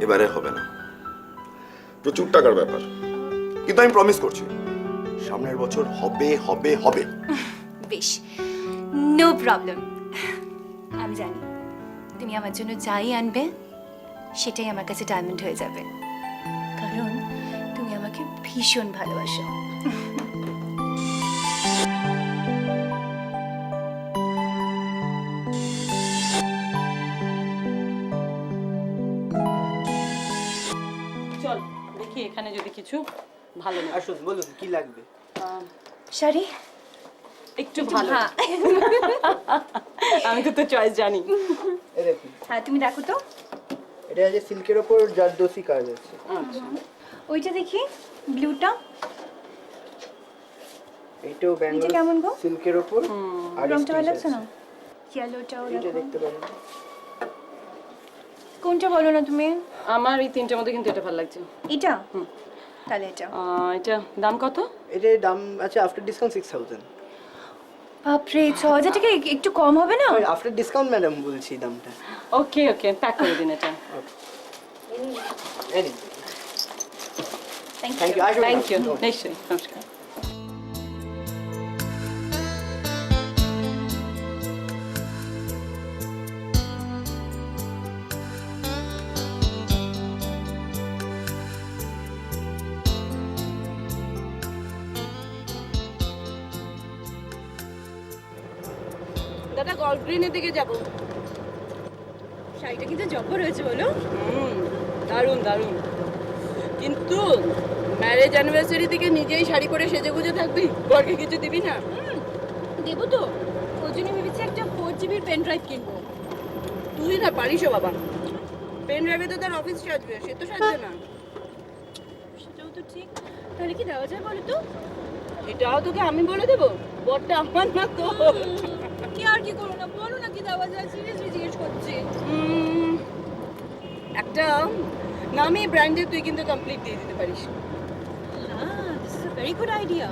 এবারে হবে না। প্রচুর টাকার ব্যাপার, কিন্তু আমি প্রমিস করছি সামনের বছর হবে হবে হবে। বেশ, নো প্রবলেম। আমি জানি তুমি আমার জন্য যাই আনবে সেটাই আমার কাছে ডায়মন্ড হয়ে যাবে, কারণ তুমি আমাকে ভীষণ ভালোবাসো। চল দেখি এখানে যদি কিছু ভালো না আসুন, বলুন কি লাগবে? শাড়ি একটু ভালো। হ্যাঁ আমি তো তোর চয়েস জানি। এই দেখুন, হ্যাঁ তুমি দেখো তো। এটা আছে সিল্কের ওপর জারদোসি কাজ আছে। আচ্ছা ওইটা দেখি, ব্লুটা এইটাও ব্যাঙ্গল কেমন গো? সিল্কের ওপর। আর রংটা ভালো লাগছে stitch না? আছে। ইয়েলোটাও এটা দেখো। দেখতে পারেন। কোনটা বলো না তুমি? আমার এই তিনটের মধ্যে কিন্তু এটা ভালো লাগছে। এটা তাহলে এটা। এটা দাম কত? এটার দাম আছে আফটার ডিসকাউন্ট 6000। বাপরে 6000 টাকা একটু কম হবে না? আফটার ডিসকাউন্ট ম্যাডাম বলছি দামটা। ওকে ওকে, প্যাক করে দিন এটা। এই নিন। Thank thank you. ইউ। আসবেন। থ্যাংক ইউ, নিশ্চয়ই, নমস্কার। দাদা গল্ফ গ্রিনের দিকে যাবো। শাড়িটা কিন্তু জব্বর হয়েছে বলো। দারুণ দারুণ। কিন্তু ম্যারেজ অ্যানিভার্সারি থেকে নিজেই শাড়ি পরে সেজে গুজে থাকবি, বরকে কিছু দিবি না? দেবো তো, ওই জন্য ভেবেছি একটা 4GB পেন ড্রাইভ কিনবো। তুই না পারিসও বাবা, পেন ড্রাইভে তো তার অফিস সাজবে, সে তো সাজবে না। সেটাও তো ঠিক, তাহলে কি দেওয়া যায় বলো তো? এটাও তোকে আমি বলে দেবো, বরটা আমার না তো। কি আর কি করো না, বলো না কি দেওয়া যায়, সিরিয়াসলি জিজ্ঞেস করছি। একটা নামি ব্র্যান্ডের তুই কিন্তু কমপ্লিট দিয়ে দিতে পারিস। হ্যাঁ, this is a very good idea.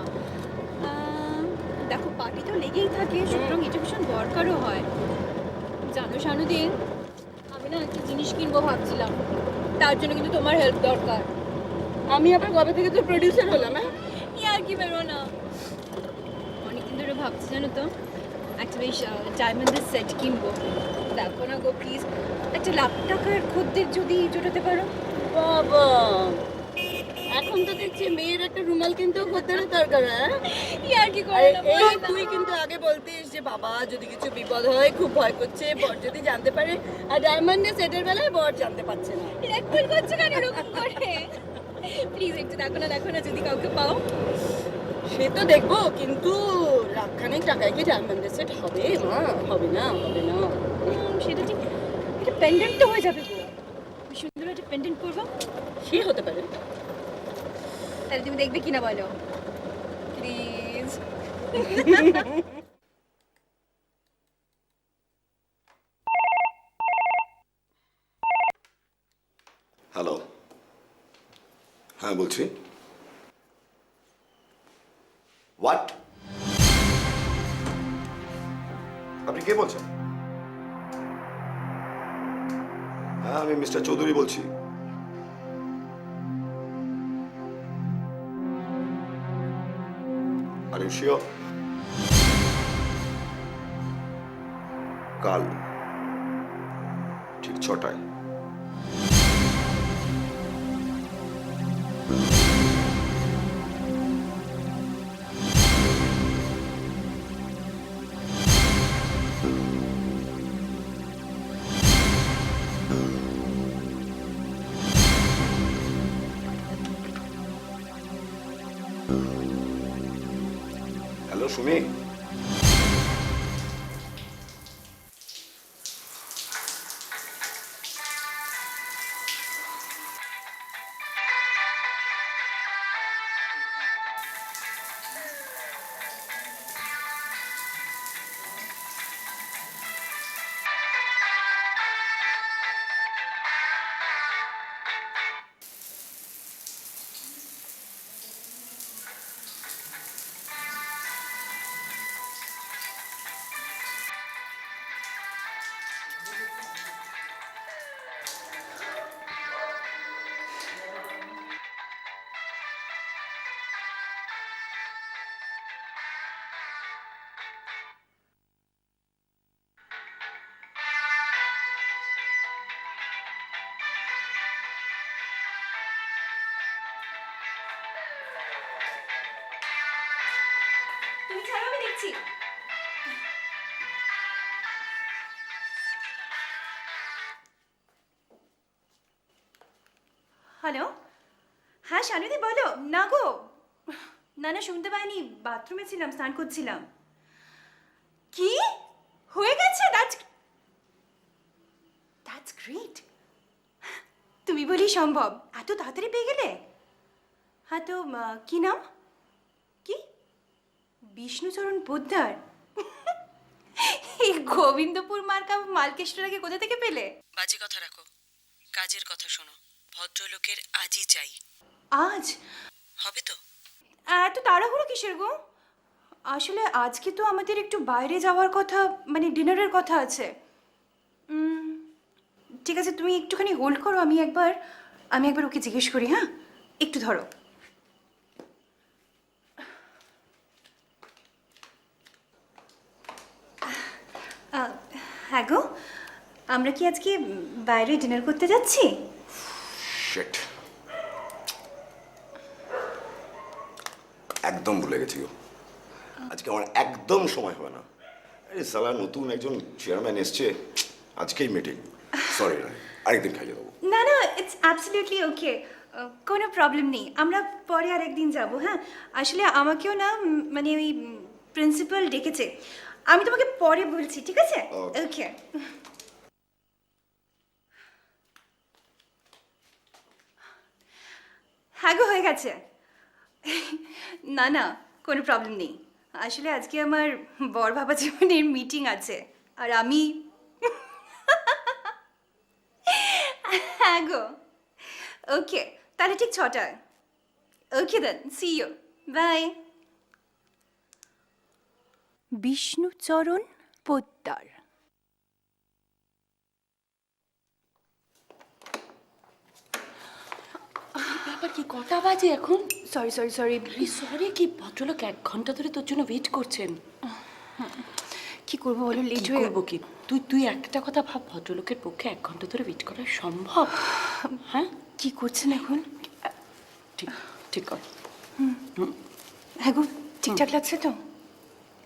দেখো পার্টি তো লেগেই থাকে, সুতরাং এটা ভীষণ দরকারও হয়। জানো শানুদিন, আমি না একটা জিনিস কিনবো ভাবছিলাম, তার জন্য কিন্তু তোমার হেল্প দরকার। আমি আবার কবে থেকে তোর প্রডিউসার হলাম? হ্যাঁ, কি আর কি বেরো না, অনেকদিন ধরে ভাবছি জানো তো, একটা বেশ ডায়মন্ডের সেট কিনবো। দেখো না গো প্লিজ, একটা $1,00,000 খদ্দের যদি জোটাতে পারো। বাবা এখন তো দেখছি মেয়ের একটা রুমাল কিনতেও খদ্দেরের দরকার। হ্যাঁ, কি আর কি করো না, বলো এই না। তুই কিন্তু আগে বলতিস যে বাবা যদি কিছু বিপদ হয় খুব ভয় করছে, বর যদি জানতে পারে। আর ডায়মন্ডের সেটের বেলায় বর জানতে পারছে না। রেকমেন্ড করছো কেন এরকম করে? প্লিজ একটু দেখো না যদি কাউকে পাও। সে তো দেখবো, কিন্তু লাখখানেক টাকায় কি ডায়মন্ডের সেট হবে? মা হবে না, হবে না। সেটা ঠিক, এটা পেন্ডেন্ট তো হয়ে যাবে গো, আমি সুন্দর একটা পেন্ডেন্ট করবো। সে হতে পারে। তাহলে তুমি দেখবে কিনা বলো প্লিজ। হ্যালো, হ্যাঁ বলছি। হোয়াট? আপনি কে বলছেন? হ্যাঁ, আমি মিস্টার চৌধুরী বলছি। Are you sure? কাল ঠিক 6টায়। হ্যালো সুমি, আসছি। হ্যালো, হ্যাঁ শানুদি বলো। না গো, না না শুনতে পাইনি, বাথরুমে ছিলাম, স্নান করছিলাম। কি হয়ে গেছে? That's great. তুমি বলি সম্ভব, এত তাড়াতাড়ি পেয়ে গেলে? হ্যাঁ তো কি নাম? কি? বিষ্ণুচরণ পোদ্দার? এই গোবিন্দপুর মার্কা মালকেষ্টরাকে কোথা থেকে পেলে? বাজে কথা রাখো, কাজের কথা শোনো। ভদ্রলোকের আজই চাই। আজ হবে তো? এত তাড়াহুড়ো কিসের গো? আসলে আজকে তো আমাদের একটু বাইরে যাওয়ার কথা, মানে ডিনারের কথা আছে। ঠিক আছে, তুমি একটুখানি হোল্ড করো, আমি একবার ওকে জিজ্ঞেস করি। হ্যাঁ, একটু ধরো। হ্যাঁ গো, আমরা কি আজকে বাইরে ডিনার করতে যাচ্ছি? শিট, একদম ভুলে গেছি গো। আজকে আমার একদম সময় হবে না। এই সালা নতুন একজন চেয়ারম্যান এসছে, আজকেই মিটিং। সরি, আরেকদিন খাইয়ে দেবো। না না, ইটস অ্যাবসলিউটলি ওকে, কোনো প্রবলেম নেই। আমরা পরে আরেকদিন যাব। হ্যাঁ, আসলে আমাকেও না মানে ওই প্রিন্সিপাল ডেকেছে, আমি তোমাকে পরে বলছি, ঠিক আছে? ওকে। হ্যাঁ গো, হয়ে গেছে। না না, কোনো প্রবলেম নেই। আসলে আজকে আমার বর বাবা জীবনের মিটিং আছে, আর আমি হ্যাঁ গো। ওকে, তাহলে ঠিক 6টায়। Okay then, see you, bye. Bishnucharan Poddar. ব্যাপার কি, কটা বাজে এখন? Sorry sorry sorry. সরি কি, ভদ্রলোক 1 ঘন্টা ধরে তোর জন্য ওয়েট করছেন। কি করবো বলো, লেট কি হয়ে করবো কি? তুই একটা কথা ভাব, ভদ্রলোকের পক্ষে 1 ঘন্টা ধরে ওয়েট করা সম্ভব? হ্যাঁ, কি করছেন এখন? ঠিক ঠিক কর। হ্যাঁ গো, ঠিকঠাক লাগছে তো?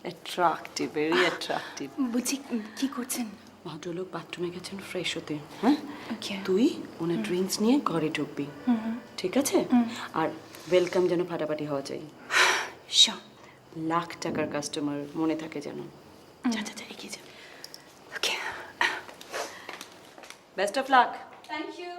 Attractive, very attractive. বলছি, কি করছেন? ভদ্রলোক বাথরুমে গেছেন ফ্রেশ হতে। হ্যাঁ, ওকে। তুই ওনার ড্রিঙ্কস নিয়ে ঘরে ঢুকবি, ঠিক আছে? আর ওয়েলকাম যেন ফাটাফাটি হওয়া চাই। শিওর। লাখ টাকার কাস্টমার, মনে থাকে যেন। যা যা যা, এগিয়ে যা। Okay. Best of luck. Thank you.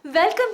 Welcome.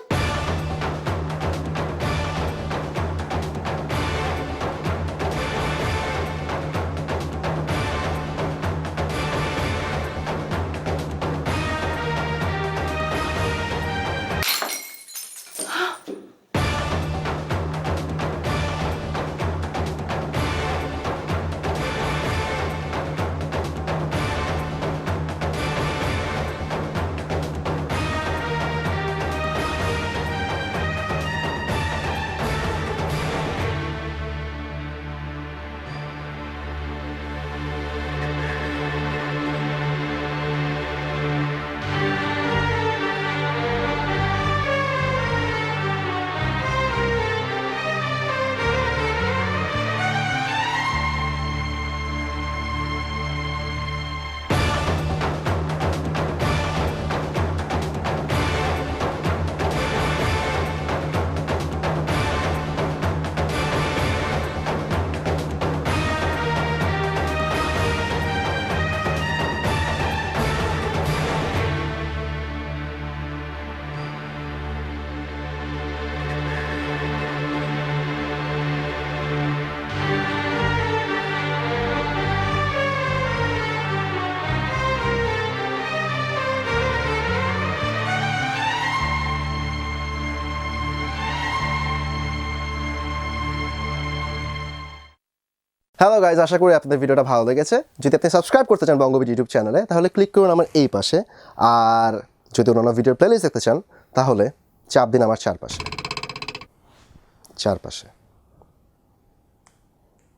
Hello guys, আশা করি আপনাদের ভিডিওটা ভালো লেগেছে। যদি আপনি সাবস্ক্রাইব করতে চান বঙ্গবীর ইউটিউব চ্যানেলে, তাহলে ক্লিক করুন আমার এই পাশে। আর যদি অন্যান্য ভিডিওর প্লেলিস্ট দেখতে চান, তাহলে চাপ দিন আমার চারপাশে।